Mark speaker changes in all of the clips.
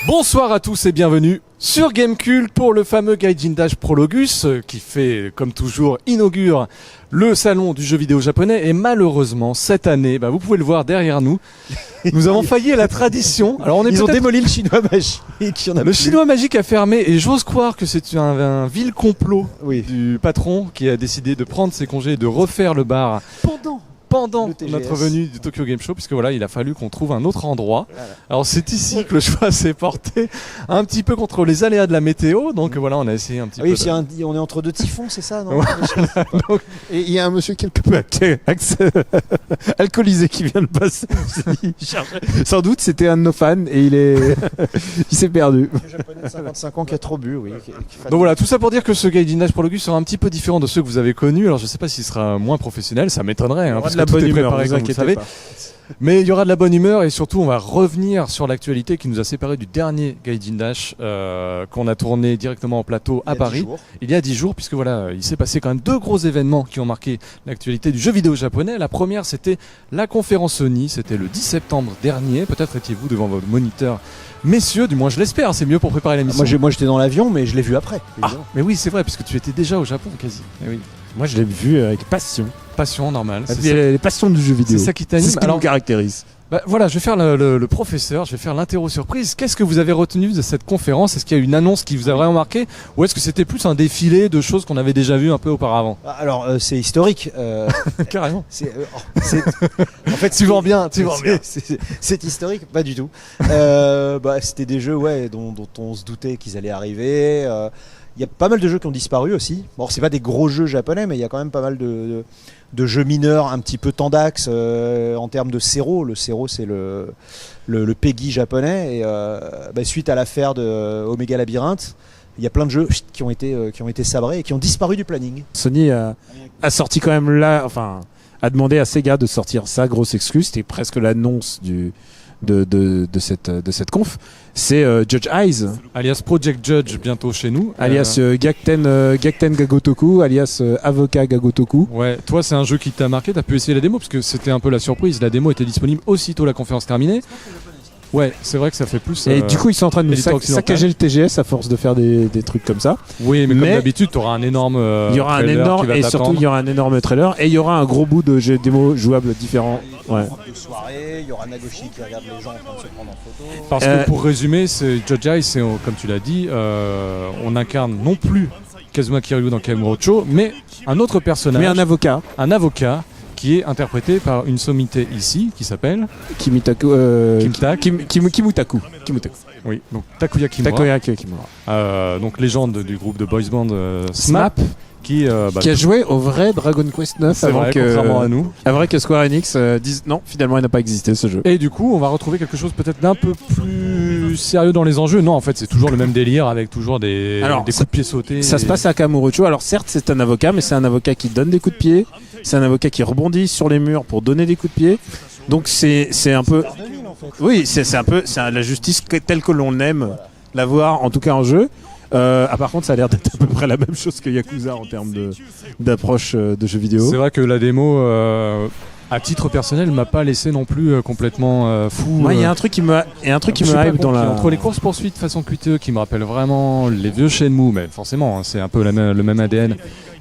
Speaker 1: Bonsoir à tous et bienvenue sur Gamecult pour le fameux Gaijin Dash Prologus qui fait, comme toujours, inaugure le salon du jeu vidéo japonais. Et malheureusement, cette année, vous pouvez le voir derrière nous, nous avons failli à la tradition. Alors
Speaker 2: Ils ont démoli le chinois magique.
Speaker 1: Le chinois magique a fermé et j'ose croire que c'est un vil complot du patron qui a décidé de prendre ses congés et de refaire le bar pendant notre venue du Tokyo Game Show, puisque voilà, il a fallu qu'on trouve un autre endroit. Voilà. Alors c'est ici que le choix s'est porté un petit peu contre les aléas de la météo, donc voilà, on a essayé un petit peu.
Speaker 2: Oui, on est entre deux typhons, c'est ça, non?
Speaker 1: Donc,
Speaker 3: et il y a un monsieur quelque peu alcoolisé qui vient de passer. Sans doute c'était un de nos fans et il s'est perdu.
Speaker 2: Un japonais de 55 ans qui a trop bu, oui.
Speaker 1: Donc voilà, tout ça pour dire que ce Gaijin Dash Prologus sera un petit peu différent de ceux que vous avez connus. Alors je sais pas s'il sera moins professionnel, ça m'étonnerait. Parce que
Speaker 3: la bonne humeur,
Speaker 1: préparé, comme vous savez. Mais il y aura de la bonne humeur et surtout on va revenir sur l'actualité qui nous a séparés du dernier Gaijin Dash qu'on a tourné directement en plateau à Paris il y a 10 jours, puisque voilà, il s'est passé quand même deux gros événements qui ont marqué l'actualité du jeu vidéo japonais. La première, c'était la conférence Sony, c'était le 10 septembre dernier. Peut-être étiez-vous devant votre moniteur, messieurs, du moins je l'espère, c'est mieux pour préparer l'émission.
Speaker 2: Moi j'étais dans l'avion, mais je l'ai vu après.
Speaker 1: Mais oui, c'est vrai, puisque tu étais déjà au Japon quasi.
Speaker 3: Oui. Moi je l'ai vu avec passion.
Speaker 1: Passion, normal.
Speaker 3: Les passions du jeu vidéo.
Speaker 1: C'est ça qui t'anime.
Speaker 3: C'est ce qui nous caractérise.
Speaker 1: Voilà, je vais faire le professeur, je vais faire l'interro surprise. Qu'est-ce que vous avez retenu de cette conférence? Est-ce qu'il y a une annonce qui vous a vraiment marqué, ou est-ce que c'était plus un défilé de choses qu'on avait déjà vues un peu auparavant?
Speaker 2: Alors c'est historique.
Speaker 1: Carrément.
Speaker 2: En fait,
Speaker 1: tu vends bien.
Speaker 2: C'est historique, pas du tout. C'était des jeux dont on se doutait qu'ils allaient arriver. Il y a pas mal de jeux qui ont disparu aussi. Bon, c'est pas des gros jeux japonais, mais il y a quand même pas mal de jeux mineurs un petit peu tendax en termes de Sero. Le Sero, c'est le PEGI japonais. Et suite à l'affaire de Omega Labyrinthe, il y a plein de jeux qui ont été sabrés et qui ont disparu du planning.
Speaker 3: Sony a sorti quand même a demandé à Sega de sortir sa grosse exclus. C'était presque l'annonce de cette conf. C'est Judge Eyes,
Speaker 1: alias Project Judge, bientôt chez nous,
Speaker 3: alias Gakten Gagotoku, alias Avocat Gagotoku.
Speaker 1: Ouais, toi c'est un jeu qui t'a marqué, t'as pu essayer la démo parce que c'était un peu la surprise, la démo était disponible aussitôt la conférence terminée. Ouais, c'est vrai que ça fait plus.
Speaker 3: Et du coup, ils sont en train de nous saccager le TGS à force de faire des trucs comme ça.
Speaker 1: Oui, mais comme d'habitude, t'auras un énorme.
Speaker 3: Il y aura un énorme, et surtout, il y aura un énorme trailer et il y aura un gros bout de démo jouable différents. Ouais.
Speaker 2: De soirée, il y aura Nagoshi qui regarde les gens en train de se prendre en photo.
Speaker 1: Parce que pour résumer, c'est Judge Eyes, c'est comme tu l'as dit, on incarne non plus Kazuma Kiryu dans Kamurocho, mais un autre personnage.
Speaker 3: Mais un avocat.
Speaker 1: Un avocat. Qui est interprété par une sommité ici, qui s'appelle
Speaker 3: Kimutaku.
Speaker 1: Oui, donc Takuya Kimura. Donc légende du groupe de boys band SMAP. Qui
Speaker 3: a joué au vrai Dragon Quest 9
Speaker 1: contrairement à nous.
Speaker 3: Avant que Square Enix dise non, finalement il n'a pas existé ce jeu.
Speaker 1: Et du coup, on va retrouver quelque chose peut-être d'un peu plus sérieux dans les enjeux. Non, en fait, c'est toujours le même délire avec toujours des coups de pied sautés.
Speaker 3: Ça se passe à Kamurocho. Alors certes, c'est un avocat, mais c'est un avocat qui donne des coups de pied. C'est un avocat qui rebondit sur les murs pour donner des coups de pied. Donc c'est un peu. Oui, c'est un peu la justice telle que l'on aime la voir, en tout cas en jeu. Par contre, ça a l'air d'être à peu près la même chose que Yakuza en termes d'approche de jeux vidéo.
Speaker 1: C'est vrai que la démo, à titre personnel, m'a pas laissé non plus complètement fou.
Speaker 3: Il y a un truc qui me hype dans la.
Speaker 1: Entre les courses poursuites façon QTE qui me rappellent vraiment les vieux Shenmue, mais forcément, hein, c'est un peu le même ADN.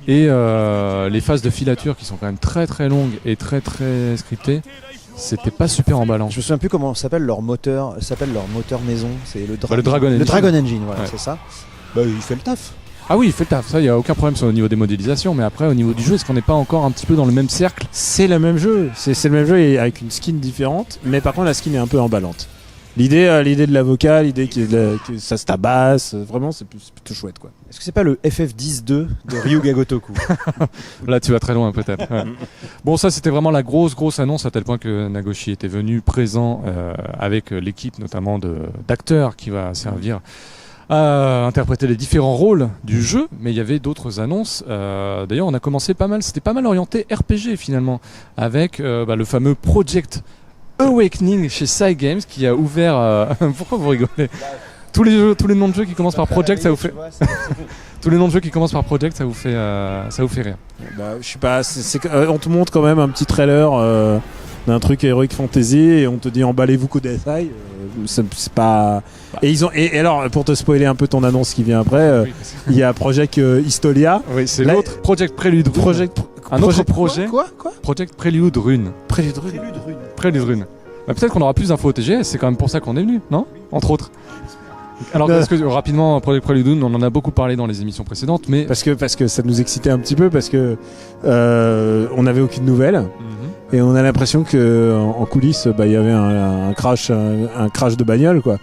Speaker 1: Et les phases de filature qui sont quand même très très longues et très très scriptées. C'était pas super emballant.
Speaker 2: Je me souviens plus comment s'appelle leur moteur maison. C'est le
Speaker 1: Dragon Engine.
Speaker 2: Le Dragon Engine, voilà, c'est ça. Il fait le taf.
Speaker 1: Ah oui, il fait le taf, ça, il n'y a aucun problème au niveau des modélisations, mais après, au niveau du jeu, est-ce qu'on n'est pas encore un petit peu dans le même cercle?
Speaker 3: C'est le même jeu, c'est le même jeu et avec une skin différente, mais par contre, la skin est un peu emballante. L'idée de l'avocat, l'idée que ça se tabasse, vraiment, c'est plutôt chouette, quoi.
Speaker 2: Est-ce que c'est pas le FF10-2 de Ryu Gagotoku?
Speaker 1: Là, tu vas très loin, peut-être. Ouais. Bon, ça, c'était vraiment la grosse annonce, à tel point que Nagoshi était venu présent avec l'équipe, notamment d'acteurs qui va servir a interprété les différents rôles du jeu, mais il y avait d'autres annonces. D'ailleurs, on a commencé c'était pas mal orienté RPG finalement, avec le fameux Project Awakening chez Cygames qui a ouvert. Pourquoi vous rigolez? Tous les noms de jeux qui commencent par Project, ça vous fait. Tous les noms de jeux qui commencent par Project, ça vous fait rire.
Speaker 3: Je sais pas, on te montre quand même un petit trailer d'un truc Heroic Fantasy et on te dit emballez-vous Kudasai. C'est pas. Et alors, pour te spoiler un peu ton annonce qui vient après, il y a Project Histolia.
Speaker 1: Oui, c'est l'autre Project Prelude. Un autre projet.
Speaker 2: Quoi
Speaker 1: Project Prelude Rune.
Speaker 3: Prelude
Speaker 1: Rune. Peut-être qu'on aura plus d'infos au TGS, c'est quand même pour ça qu'on est venu, non? Entre autres. Alors, est-ce que rapidement, Project Prelude Rune, on en a beaucoup parlé dans les émissions précédentes, mais.
Speaker 3: Parce que ça nous excitait un petit peu, parce que on n'avait aucune nouvelle. Et on a l'impression que en coulisses, il y avait un crash de bagnole, quoi.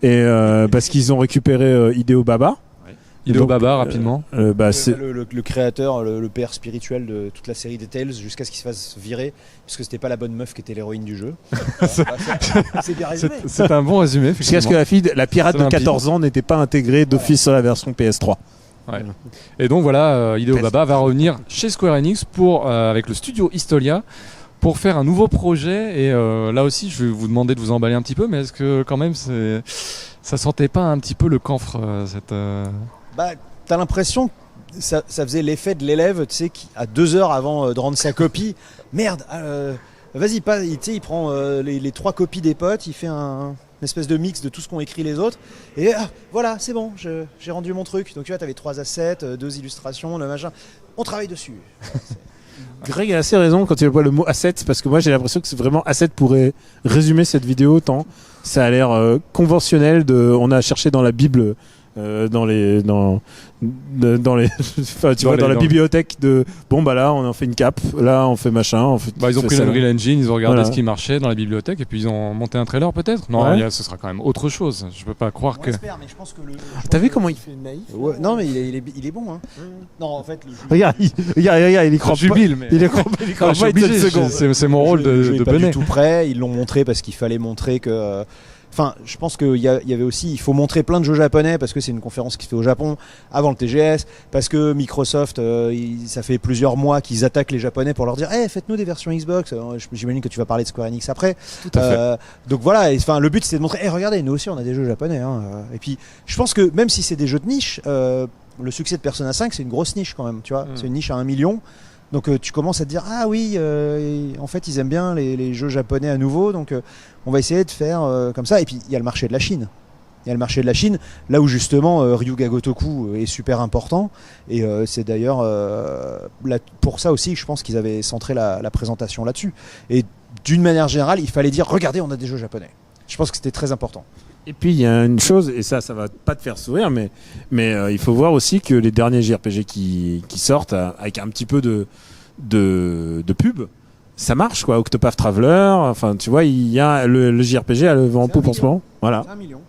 Speaker 3: Et parce qu'ils ont récupéré Hideo Baba.
Speaker 1: Hideo Baba, rapidement.
Speaker 2: C'est le créateur, le père spirituel de toute la série des Tales, jusqu'à ce qu'il se fasse virer, puisque c'était pas la bonne meuf qui était l'héroïne du jeu. C'est bien résumé.
Speaker 1: C'est un bon résumé.
Speaker 3: Jusqu'à ce que la pirate de 14 ans n'était pas intégrée d'office sur la version PS3.
Speaker 1: Ouais. Et donc voilà, Hideo Baba va revenir chez Square Enix avec le studio Histolia pour faire un nouveau projet. Et là aussi, je vais vous demander de vous emballer un petit peu, mais est-ce que quand même ça sentait pas un petit peu le camphre
Speaker 2: t'as l'impression que ça faisait l'effet de l'élève, tu sais, qui à 2 heures avant de rendre sa copie, merde, vas-y, il prend les 3 copies des potes, il fait une espèce de mix de tout ce qu'ont écrit les autres, et voilà, c'est bon, j'ai rendu mon truc. Donc tu vois, t'avais 3 assets, 2 illustrations, le machin, on travaille dessus.
Speaker 3: Greg a assez raison quand il voit le mot asset, parce que moi j'ai l'impression que c'est vraiment asset pourrait résumer cette vidéo, tant ça a l'air conventionnel. On a cherché dans la Bible. Dans la bibliothèque de là on en fait une cape, là on fait machin,
Speaker 1: ils ont pris l'Unreal Engine, ils ont regardé ce qui marchait dans la bibliothèque et puis ils ont monté un trailer peut-être. Non, ce sera quand même autre chose. Je peux pas croire que.
Speaker 2: J'espère, mais je pense que
Speaker 3: t'as vu comment il fait naïf?
Speaker 2: Non, mais il est bon, hein. Non, en fait, le jeu.
Speaker 3: Regarde, il croit
Speaker 1: jubile, mais
Speaker 3: il est pas
Speaker 1: c'est mon rôle de
Speaker 2: pas du tout prêt. Ils l'ont montré parce qu'il fallait montrer que. Enfin, je pense qu'il y avait aussi, il faut montrer plein de jeux japonais parce que c'est une conférence qui se fait au Japon avant le TGS, parce que Microsoft, ça fait plusieurs mois qu'ils attaquent les Japonais pour leur dire, faites-nous des versions Xbox. J'imagine que tu vas parler de Square Enix après.
Speaker 1: Tout à fait.
Speaker 2: Donc voilà, le but c'était de montrer, regardez, nous aussi on a des jeux japonais. Hein. Et puis, je pense que même si c'est des jeux de niche, le succès de Persona 5 c'est une grosse niche quand même, tu vois. C'est une niche à 1 million. Donc tu commences à te dire, ah oui, en fait ils aiment bien les jeux japonais à nouveau, donc on va essayer de faire comme ça. Et puis il y a le marché de la Chine. Là où justement Ryuga Gotoku est super important. Et c'est d'ailleurs pour ça aussi que je pense qu'ils avaient centré la présentation là-dessus. Et d'une manière générale, il fallait dire, regardez, on a des jeux japonais. Je pense que c'était très important.
Speaker 3: Et puis il y a une chose, et ça va pas te faire sourire, mais il faut voir aussi que les derniers JRPG qui sortent avec un petit peu de pub, ça marche quoi. Octopath Traveler, enfin tu vois, il y a le JRPG a le vent en poupe en ce moment. Voilà.
Speaker 2: 1 million.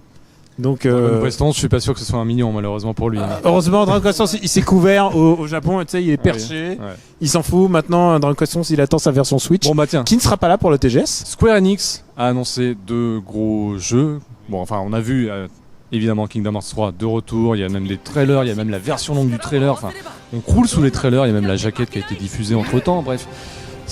Speaker 3: Donc
Speaker 1: je suis pas sûr que ce soit 1 million malheureusement pour lui.
Speaker 3: Heureusement, Dragon Quest 11 il s'est couvert au Japon, tu sais, il est perché. Ouais. Il s'en fout. Maintenant, Dragon Quest 11 il attend sa version Switch. Qui ne sera pas là pour le TGS.
Speaker 1: Square Enix a annoncé 2 gros jeux. On a vu évidemment Kingdom Hearts 3 de retour, il y a même des trailers, il y a même la version longue du trailer, on croule sous les trailers, il y a même la jaquette qui a été diffusée entre temps, bref,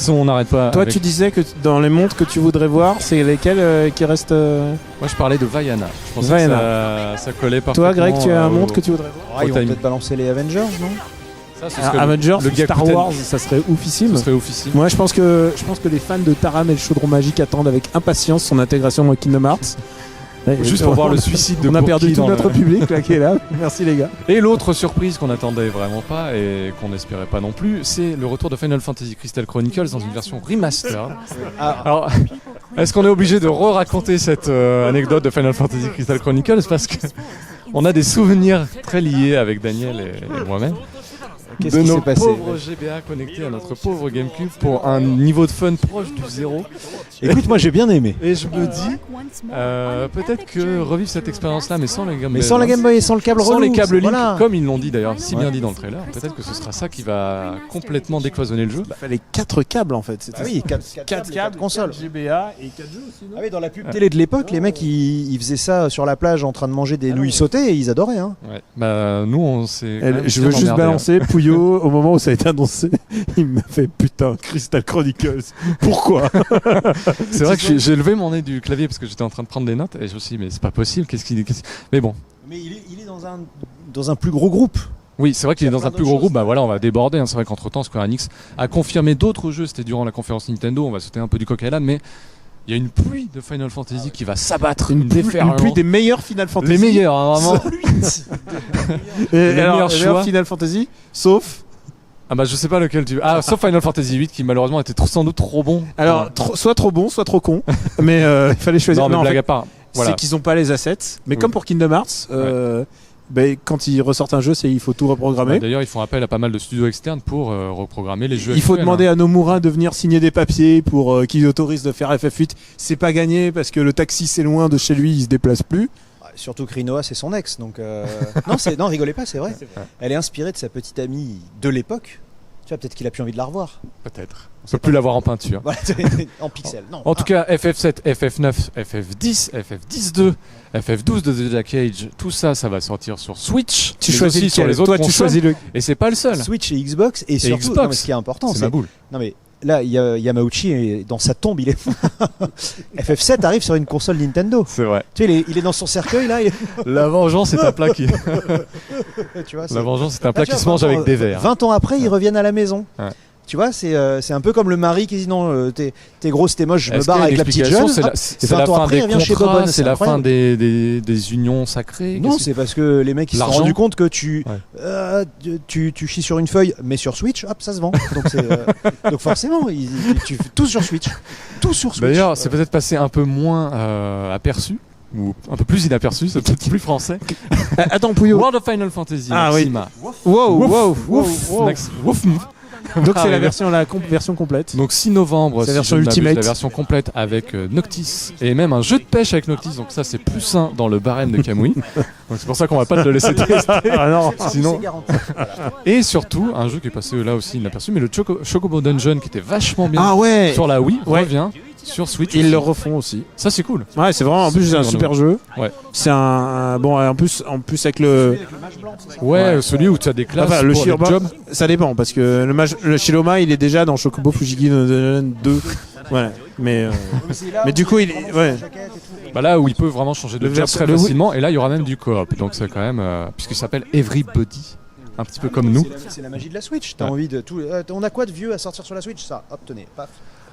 Speaker 1: on n'arrête pas.
Speaker 3: Toi tu disais que dans les montres que tu voudrais voir, c'est lesquelles qui restent
Speaker 1: Moi je parlais de Vaiana, je pensais que ça collait parfaitement.
Speaker 3: Toi Greg, tu as un montre que tu voudrais voir?
Speaker 2: Ils vont peut-être balancer les Avengers, non?
Speaker 3: Avengers, Star Wars, ça serait oufissime. Moi je pense que les fans de Taram et le chaudron magique attendent avec impatience son intégration dans Kingdom Hearts.
Speaker 1: Juste pour voir le suicide de
Speaker 3: on a perdu tout notre public là qui est là. Merci les gars.
Speaker 1: Et l'autre surprise qu'on n'attendait vraiment pas et qu'on n'espérait pas non plus, c'est le retour de Final Fantasy Crystal Chronicles dans une version remaster. Alors, est-ce qu'on est obligé de raconter cette anecdote de Final Fantasy Crystal Chronicles parce que on a des souvenirs très liés avec Daniel et moi-même.
Speaker 2: Qu'est-ce
Speaker 1: de
Speaker 2: qui
Speaker 1: nos
Speaker 2: s'est passé?
Speaker 1: pauvres GBA connectés à notre pauvre GameCube pour un niveau de fun proche du zéro.
Speaker 2: Écoute, moi j'ai bien aimé.
Speaker 1: Et je me dis, peut-être que revivre cette expérience-là, mais sans la Game Boy.
Speaker 2: Mais sans la Game Boy et sans le câble
Speaker 1: Sans
Speaker 2: relou,
Speaker 1: les câbles Link,
Speaker 2: voilà.
Speaker 1: comme ils l'ont dit d'ailleurs, si
Speaker 2: Ouais.
Speaker 1: bien dit dans le trailer, peut-être que ce sera ça qui va complètement décloisonner le jeu.
Speaker 3: Il fallait 4 câbles en fait.
Speaker 2: Ah oui, 4 câbles, consoles.
Speaker 3: GBA et 4 jeux aussi, non
Speaker 2: Ah oui, dans la pub télé de l'époque, les mecs ils faisaient ça sur la plage en train de manger des nouilles sautées et ils adoraient. Hein.
Speaker 1: Ouais. Bah, nous, on s'est. quand même
Speaker 3: Je
Speaker 1: bien
Speaker 3: veux juste
Speaker 1: emmerdés, hein.
Speaker 3: balancer Pouillot au moment où ça a été annoncé. Il m'a fait putain, Crystal Chronicles. Pourquoi?
Speaker 1: C'est vrai que j'ai levé mon nez du clavier parce que j'étais en train de prendre des notes et je me suis dit, mais c'est pas possible, Mais bon.
Speaker 2: Mais il est dans un plus gros groupe.
Speaker 1: Oui, c'est vrai qu'il
Speaker 2: Il y
Speaker 1: est
Speaker 2: a
Speaker 1: dans
Speaker 2: plein
Speaker 1: un plus
Speaker 2: d'autres
Speaker 1: gros
Speaker 2: choses.
Speaker 1: groupe, bah voilà, on va déborder. Hein. C'est vrai qu'entre-temps, Square Enix a confirmé d'autres jeux, c'était durant la conférence Nintendo, on va sauter un peu du coq à l'âne, mais il y a une pluie de Final Fantasy qui va s'abattre, une
Speaker 3: Une
Speaker 1: déferlante.
Speaker 3: pluie des meilleurs Final Fantasy.
Speaker 1: Les meilleurs, hein, vraiment.
Speaker 3: Et
Speaker 1: les
Speaker 3: alors,
Speaker 1: meilleurs choix.
Speaker 3: Final Fantasy, sauf.
Speaker 1: Ah bah je sais pas lequel tu veux. Ah, sauf Final Fantasy 8 qui malheureusement était sans doute trop bon.
Speaker 3: Alors, soit trop bon, soit trop con. Mais il fallait choisir.
Speaker 1: Non, mais
Speaker 3: Non, en
Speaker 1: blague
Speaker 3: fait,
Speaker 1: à part. Voilà.
Speaker 3: c'est qu'ils ont pas les assets. Mais
Speaker 1: Oui.
Speaker 3: comme pour Kingdom Hearts, quand ils ressortent un jeu, il faut tout reprogrammer.
Speaker 1: Bah, d'ailleurs, ils font appel à pas mal de studios externes pour reprogrammer les jeux.
Speaker 3: Il faut
Speaker 1: actuels,
Speaker 3: demander
Speaker 1: hein.
Speaker 3: à Nomura de venir signer des papiers pour qu'ils autorisent de faire FF8. C'est pas gagné parce que le taxi c'est loin de chez lui, il se déplace plus.
Speaker 2: Surtout que Rinoa c'est son ex, donc non, rigolez pas, c'est vrai. Elle est inspirée de sa petite amie de l'époque. Tu vois, peut-être qu'il a plus envie de la revoir.
Speaker 1: Peut-être. On peut plus l'avoir en peinture.
Speaker 2: Voilà, en pixels. Non.
Speaker 1: En tout cas, FF7, FF9, FF10, FF12, FF12 de The Jack Age, tout ça, ça va sortir sur Switch.
Speaker 3: Tu
Speaker 1: mais
Speaker 3: choisis
Speaker 1: aussi sur
Speaker 3: lequel.
Speaker 1: les autres
Speaker 3: Toi, tu
Speaker 1: consoles.
Speaker 3: choisis le.
Speaker 1: Et c'est pas le seul.
Speaker 2: Switch et Xbox et surtout,
Speaker 1: Xbox.
Speaker 2: non, mais ce qui est important,
Speaker 1: C'est ma boule.
Speaker 2: non mais là, Yamauchi est dans sa tombe, il est. FF7 arrive sur une console Nintendo.
Speaker 1: C'est vrai.
Speaker 2: Tu sais, il est dans son cercueil là.
Speaker 1: La vengeance est un plat qui.
Speaker 2: Tu vois,
Speaker 1: La vengeance est un plat
Speaker 2: Ah, tu
Speaker 1: qui
Speaker 2: vois,
Speaker 1: se mange
Speaker 2: 20 ans,
Speaker 1: avec des verres.
Speaker 2: 20 ans après, ils reviennent à la maison.
Speaker 1: Ouais.
Speaker 2: Tu vois, c'est un peu comme le mari qui dit non, t'es grosse, t'es moche, je me
Speaker 1: Est-ce
Speaker 2: barre
Speaker 1: qu'il y a
Speaker 2: avec
Speaker 1: une
Speaker 2: la petite
Speaker 1: explication
Speaker 2: jeune.
Speaker 1: C'est la,
Speaker 2: Hop,
Speaker 1: c'est
Speaker 2: 20
Speaker 1: la
Speaker 2: ans
Speaker 1: fin
Speaker 2: après,
Speaker 1: des
Speaker 2: il revient chez
Speaker 1: contrats,
Speaker 2: Bobonne,
Speaker 1: c'est la fin
Speaker 2: incroyable.
Speaker 1: des unions sacrées.
Speaker 2: Non,
Speaker 1: Qu'est-ce
Speaker 2: c'est parce que les mecs ils se sont
Speaker 1: L'argent.
Speaker 2: rendus compte que tu,
Speaker 1: Ouais.
Speaker 2: tu chies sur une feuille, mais sur Switch, hop, ça se vend. Donc forcément, tu fais tout sur Switch. Tout sur Switch.
Speaker 1: D'ailleurs, c'est peut-être passé un peu moins aperçu, ou un peu plus inaperçu, c'est peut-être plus français.
Speaker 3: Attends, Pouillot.
Speaker 1: World of Final Fantasy,
Speaker 3: Ah oui.
Speaker 1: Maxima.
Speaker 3: Wow.
Speaker 1: Wouf.
Speaker 3: Donc c'est la
Speaker 1: Ah,
Speaker 3: version complète.
Speaker 1: Donc 6 novembre,
Speaker 3: C'est la
Speaker 1: si
Speaker 3: version
Speaker 1: je ne m'abuse,
Speaker 3: Ultimate.
Speaker 1: la version complète avec Noctis et même un jeu de pêche avec Noctis. Donc ça c'est plus sain dans le barème de Kamui. Donc c'est pour ça qu'on va pas te le laisser tester.
Speaker 3: Ah non.
Speaker 1: Sinon-
Speaker 2: c'est garanti.
Speaker 1: Et surtout un jeu qui est passé là aussi inaperçu, mais le Chocobo Dungeon qui était vachement bien
Speaker 3: Ah ouais.
Speaker 1: sur la Wii
Speaker 3: Ouais.
Speaker 1: revient sur Switch.
Speaker 3: Ils
Speaker 1: aussi.
Speaker 3: le refont aussi.
Speaker 1: Ça c'est cool.
Speaker 3: Ouais, c'est vraiment. En plus, c'est un super jeu.
Speaker 1: Ouais.
Speaker 3: C'est un bon. En plus avec le.
Speaker 1: Ouais, celui où tu as des classes
Speaker 3: Enfin, le
Speaker 1: pour les
Speaker 3: Shiroma,
Speaker 1: jobs.
Speaker 3: ça dépend parce que le Shiroma, il est déjà dans Chocobo Fujigi no Dungeon 2. Voilà. Mais du coup, il est. Ouais.
Speaker 1: Bah là où il peut vraiment changer de
Speaker 3: Le
Speaker 1: job
Speaker 3: vers-
Speaker 1: très
Speaker 3: le-
Speaker 1: facilement. Et là il y aura même du coop. Donc c'est quand même puisqu'il s'appelle Everybody, un petit peu comme nous.
Speaker 2: C'est la magie de la Switch. T'as
Speaker 1: Ouais.
Speaker 2: envie de tout. On a quoi de vieux à sortir sur la Switch? Ça, hop, tenez, paf.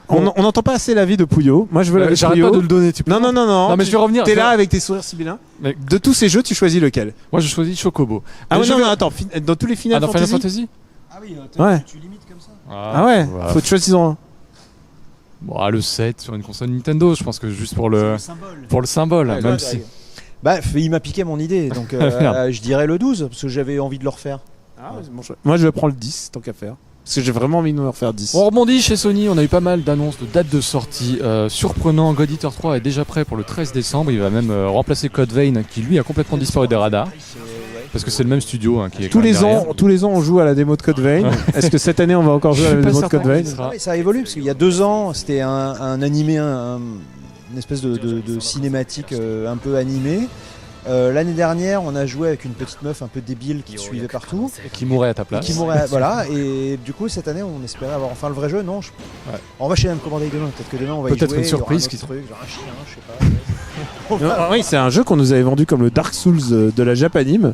Speaker 3: On n'entend pas assez l'avis de Pouillot. Moi, je veux l'avis de
Speaker 1: J'arrête
Speaker 3: Pouillot.
Speaker 1: pas de le donner. Tu peux
Speaker 3: Non, non, non, non.
Speaker 1: Non, mais je vais revenir.
Speaker 3: T'es
Speaker 1: je vais-
Speaker 3: là avec tes sourires sibyllins.
Speaker 1: Mais-
Speaker 3: De tous ces jeux, tu choisis lequel?
Speaker 1: Moi je choisis Chocobo.
Speaker 3: Ah
Speaker 1: Mais
Speaker 3: ouais,
Speaker 1: je
Speaker 3: non,
Speaker 1: vais-
Speaker 3: non, attends. Dans tous les Final
Speaker 1: Ah, dans Final
Speaker 3: Fantasy.
Speaker 1: Fantasy.
Speaker 2: Ah oui,
Speaker 3: Ouais.
Speaker 2: tu limites comme ça.
Speaker 3: Ah ouais.
Speaker 1: Voilà.
Speaker 3: Faut que tu choisisses un.
Speaker 1: Bon, le 7 sur une console Nintendo, je pense que juste pour le symbole,
Speaker 2: Ouais,
Speaker 1: même
Speaker 2: ouais,
Speaker 1: si.
Speaker 2: ouais. Bah, il m'a piqué mon idée, donc
Speaker 1: Merde.
Speaker 2: je dirais le 12, parce que j'avais envie de le refaire.
Speaker 3: Ah, c'est mon choix. Moi, je vais prendre le 10 tant qu'à faire. Parce que j'ai vraiment envie de me refaire 10.
Speaker 1: On rebondit chez Sony, on a eu pas mal d'annonces de dates de sortie surprenant. God Eater 3 est déjà prêt pour le 13 décembre, il va même remplacer Code Vein qui lui a complètement disparu des radars. Parce que c'est le même studio qui est
Speaker 3: Tous
Speaker 1: quand même derrière.
Speaker 3: tous les ans, on joue à la démo de Code Vein. Est-ce que cette année, on va encore jouer à
Speaker 1: Je
Speaker 3: la
Speaker 1: suis pas
Speaker 3: démo de Code
Speaker 1: certain
Speaker 3: Vein
Speaker 1: qu'il sera-
Speaker 2: Ah oui, ça a évolué, parce qu'il y a 2 ans, c'était un animé, une espèce de cinématique un peu animée. L'année dernière, on a joué avec une petite meuf un peu débile qui te suivait partout.
Speaker 1: Qui mourrait à ta
Speaker 2: Et
Speaker 1: place.
Speaker 2: qui mourait, voilà, et du coup cette année on espérait avoir enfin le vrai jeu, non
Speaker 1: Ouais.
Speaker 2: On va chez même commander demain, peut-être que demain on va y
Speaker 1: Peut-être
Speaker 2: jouer,
Speaker 1: une
Speaker 2: il y aura
Speaker 1: surprise
Speaker 2: un autre
Speaker 1: qui-
Speaker 2: truc, genre un chien, je sais pas.
Speaker 3: Ah oui, c'est un jeu qu'on nous avait vendu comme le Dark Souls de la Japanime.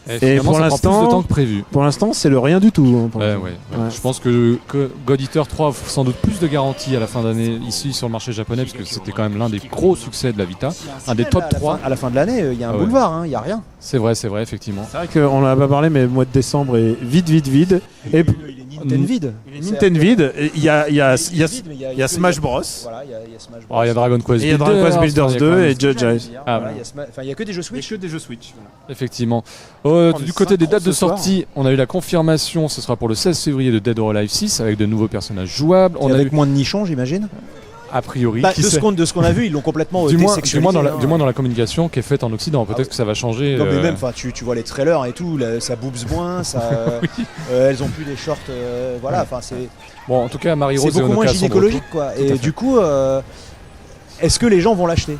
Speaker 1: Et finalement,
Speaker 3: pour
Speaker 1: ça prend
Speaker 3: l'instant-
Speaker 1: plus de temps que prévu.
Speaker 3: Pour l'instant, c'est le rien du tout. Hein, pour
Speaker 1: Ouais,
Speaker 3: l'instant.
Speaker 1: ouais.
Speaker 3: Ouais.
Speaker 1: Je pense que God Eater 3 offre sans doute plus de garanties à la fin d'année ici sur le marché japonais, parce que c'était quand même l'un des gros succès de la Vita, un des top 3.
Speaker 2: À la fin de l'année, il y a un
Speaker 1: Ah ouais.
Speaker 2: boulevard, il n'y a rien.
Speaker 1: C'est vrai, effectivement.
Speaker 3: C'est vrai qu'on n'en a pas parlé, mais le mois de décembre est vide. Et
Speaker 2: Nintendo vide.
Speaker 3: Nintendo vide. Il y a Smash Bros.
Speaker 2: Voilà, il y a Smash
Speaker 1: Oh,
Speaker 2: Bros.
Speaker 1: il y a Dragon Quest
Speaker 3: Et il y a Dragon Quest Builders 2 et Judge Eyes.
Speaker 1: Ah,
Speaker 2: Voilà,
Speaker 1: bon.
Speaker 2: il y a que des jeux Switch.
Speaker 3: que des jeux Switch.
Speaker 1: Effectivement.
Speaker 3: est
Speaker 1: Du côté des
Speaker 2: 5
Speaker 1: dates de
Speaker 2: ce soir.
Speaker 1: sortie, on a eu la confirmation, ce sera pour le 16 février de Dead or Alive 6 avec de nouveaux personnages jouables. On a
Speaker 2: Avec
Speaker 1: eu
Speaker 2: moins de nichons, j'imagine.
Speaker 1: a priori,
Speaker 2: Bah,
Speaker 1: qui
Speaker 2: de
Speaker 1: sait.
Speaker 2: ce qu'on a vu, ils l'ont complètement
Speaker 1: du moins,
Speaker 2: désexualisé, hein.
Speaker 1: du moins dans la communication qui est faite en Occident. Peut-être
Speaker 2: oui.
Speaker 1: que ça va changer.
Speaker 2: Non, mais même, enfin, tu vois les trailers et tout, là, ça boobs moins, elles ont plus des shorts, voilà, enfin c'est
Speaker 1: Bon, en tout cas, Marie
Speaker 2: c'est
Speaker 1: Rose et
Speaker 2: beaucoup moins
Speaker 1: Honoka sont de
Speaker 2: gynécologique,
Speaker 1: retour.
Speaker 2: quoi.
Speaker 1: Tout à
Speaker 2: Et
Speaker 1: fait.
Speaker 2: du coup, est-ce que les gens vont l'acheter?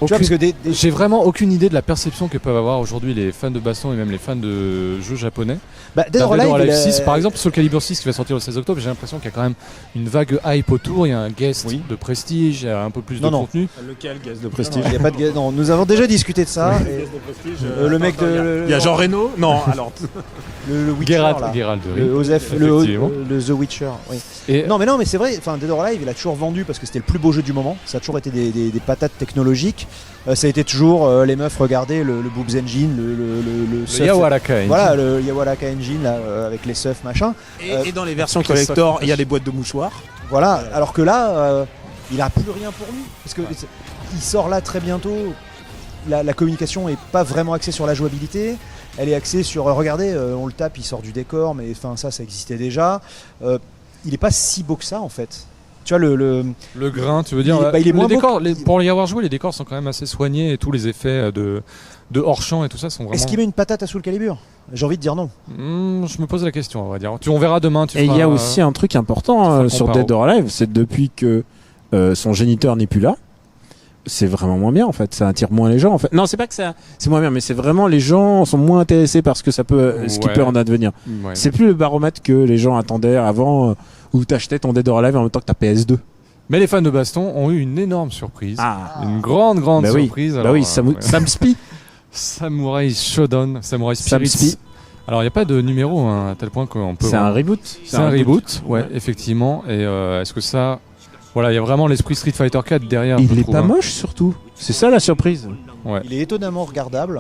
Speaker 2: Tu vois, parce que
Speaker 1: J'ai vraiment aucune idée de la perception que peuvent avoir aujourd'hui les fans de baston et même les fans de jeux japonais.
Speaker 2: bah, Dead or
Speaker 1: Dead or
Speaker 2: Alive,
Speaker 1: Alive 6, par exemple, Soul Calibur 6 qui va sortir le 16 octobre, j'ai l'impression qu'il y a quand même une vague hype autour. Il y a un guest
Speaker 2: Oui.
Speaker 1: de prestige, il y a un peu plus
Speaker 2: Non,
Speaker 1: de
Speaker 2: non.
Speaker 1: contenu.
Speaker 3: Lequel, gaz de
Speaker 2: non, il y a pas de non, nous avons déjà discuté de ça. Le mec de
Speaker 3: Il y a Jean Reno. Non, alors.
Speaker 2: le Witcher, là.
Speaker 1: Geralt de
Speaker 2: Le
Speaker 1: Riv.
Speaker 2: Osef,
Speaker 1: Effectivement.
Speaker 2: le The Witcher. Oui.
Speaker 1: Et
Speaker 2: Non mais c'est vrai, enfin Dead or Alive il a toujours vendu parce que c'était le plus beau jeu du moment, ça a toujours été des patates technologiques, ça a été toujours les meufs regardez le Boobs Engine, le surf-
Speaker 1: Yawalaka Engine.
Speaker 2: voilà le Yawalaka Engine là, avec les surf machin,
Speaker 3: Et dans les versions collector, il y a les boîtes de mouchoirs.
Speaker 2: voilà, alors que là il a plus rien pour lui, parce que il sort là très bientôt, la communication est pas vraiment axée sur la jouabilité, elle est axée sur regardez on le tape, il sort du décor, mais enfin ça existait déjà, il est pas si beau que ça en fait. Tu vois
Speaker 1: Le grain, tu veux dire.
Speaker 2: il est moins beau
Speaker 1: décors, pour y avoir joué, les décors sont quand même assez soignés et tous les effets de hors-champ et tout ça sont vraiment.
Speaker 2: Est-ce qu'il met une patate à Soul Calibur? J'ai envie de dire non.
Speaker 1: Je me pose la question, on va dire. On verra demain.
Speaker 3: Et il y a aussi un truc important
Speaker 1: le
Speaker 3: sur
Speaker 1: comparo.
Speaker 3: Dead or Alive, c'est depuis que son géniteur n'est plus là, c'est vraiment moins bien en fait. Ça attire moins les gens en fait. Non, c'est pas que c'est moins bien, mais c'est vraiment les gens sont moins intéressés par ce que ça peut, ce qui
Speaker 1: Ouais.
Speaker 3: peut en advenir.
Speaker 1: Ouais.
Speaker 3: C'est plus le baromètre que les gens attendaient avant, où t'achetais ton Dead or Alive en même temps que ta PS2.
Speaker 1: Mais les fans de baston ont eu une énorme surprise.
Speaker 3: Ah,
Speaker 1: Une grande
Speaker 3: bah oui,
Speaker 1: surprise.
Speaker 3: bah
Speaker 1: Alors,
Speaker 3: oui,
Speaker 1: ouais.
Speaker 3: Sam Spee.
Speaker 1: Samurai Shodown, Samurai
Speaker 3: Sam
Speaker 1: Spirits.
Speaker 3: Spee.
Speaker 1: Alors il n'y a pas de numéro hein, à tel point qu'on peut.
Speaker 3: C'est un reboot.
Speaker 1: C'est un reboot, ouais, effectivement. Et est-ce que ça. Voilà, il y a vraiment l'esprit Street Fighter 4 derrière. je
Speaker 3: Il est
Speaker 1: trouve,
Speaker 3: pas
Speaker 1: hein.
Speaker 3: moche surtout. C'est ça la surprise.
Speaker 1: Ouais.
Speaker 2: Il est étonnamment regardable.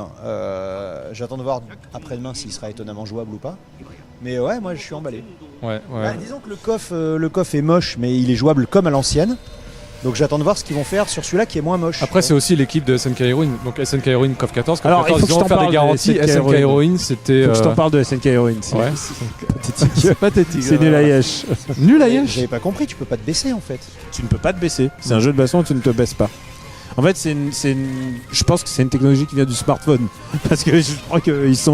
Speaker 2: J'attends de voir après-demain s'il sera étonnamment jouable ou pas. Mais ouais, moi je suis emballé.
Speaker 1: Ouais,
Speaker 2: Bah,
Speaker 1: ouais.
Speaker 2: disons que le coff est moche, mais il est jouable comme à l'ancienne. Donc j'attends de voir ce qu'ils vont faire sur celui-là qui est moins moche.
Speaker 1: Après, c'est aussi l'équipe de SNK Heroine. Donc SNK Heroine KOF 14. KOF
Speaker 3: Alors, il
Speaker 1: 14,
Speaker 3: faut que
Speaker 1: ils
Speaker 3: je
Speaker 1: vont
Speaker 3: t'en
Speaker 1: faire des
Speaker 3: parle de
Speaker 1: garanties.
Speaker 3: SNK
Speaker 1: SNK
Speaker 3: Heroine.
Speaker 1: Heroine, c'était.
Speaker 3: Faut que je t'en parle de SNK Heroine. C'est
Speaker 1: Ouais.
Speaker 3: pathétique.
Speaker 1: C'est pathétique.
Speaker 3: C'est nul à Yesh.
Speaker 1: Nul à Yesh.
Speaker 2: J'avais pas compris, tu peux pas te baisser en fait.
Speaker 3: Tu ne peux pas te baisser. C'est un jeu de baston, tu ne te baisses pas. En fait, je pense que c'est une technologie qui vient du smartphone. Parce que je crois ils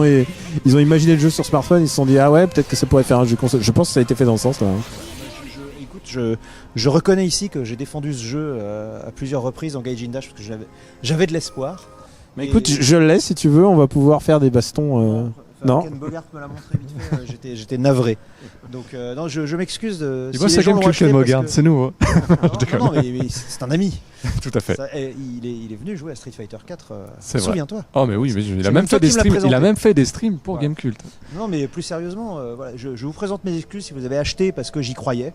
Speaker 3: ont imaginé le jeu sur smartphone, ils se sont dit ah ouais, peut-être que ça pourrait faire un jeu console. Je pense que ça a été fait dans ce sens là.
Speaker 2: Écoute, je reconnais ici que j'ai défendu ce jeu à plusieurs reprises en Gaijin Dash parce que j'avais de l'espoir.
Speaker 3: Mais
Speaker 2: Et-
Speaker 3: écoute, je le laisse si tu veux, on va pouvoir faire des bastons. Non.
Speaker 2: Ken Bogart me l'a montré vite fait, j'étais navré. Donc non, je m'excuse de.
Speaker 1: Il
Speaker 2: si
Speaker 1: voit
Speaker 2: les
Speaker 1: ça
Speaker 2: gens
Speaker 1: comme
Speaker 2: l'ont acheté
Speaker 1: Ken
Speaker 2: parce
Speaker 1: Bogart,
Speaker 2: que-
Speaker 1: c'est nouveau.
Speaker 2: Non, mais c'est un ami.
Speaker 1: Tout à fait.
Speaker 2: Ça, et il est venu jouer à Street Fighter 4.
Speaker 1: C'est vrai.
Speaker 2: Souviens-toi.
Speaker 1: Oh, mais oui, mais il
Speaker 2: C'est
Speaker 1: a
Speaker 2: même
Speaker 1: même
Speaker 2: toi
Speaker 1: fait des
Speaker 2: qui me l'as
Speaker 1: streams. Il
Speaker 2: présenté.
Speaker 1: a même fait des streams pour
Speaker 2: Voilà.
Speaker 1: Gamecult.
Speaker 2: Non, mais plus sérieusement, voilà, je vous présente mes excuses si vous avez acheté parce que j'y croyais.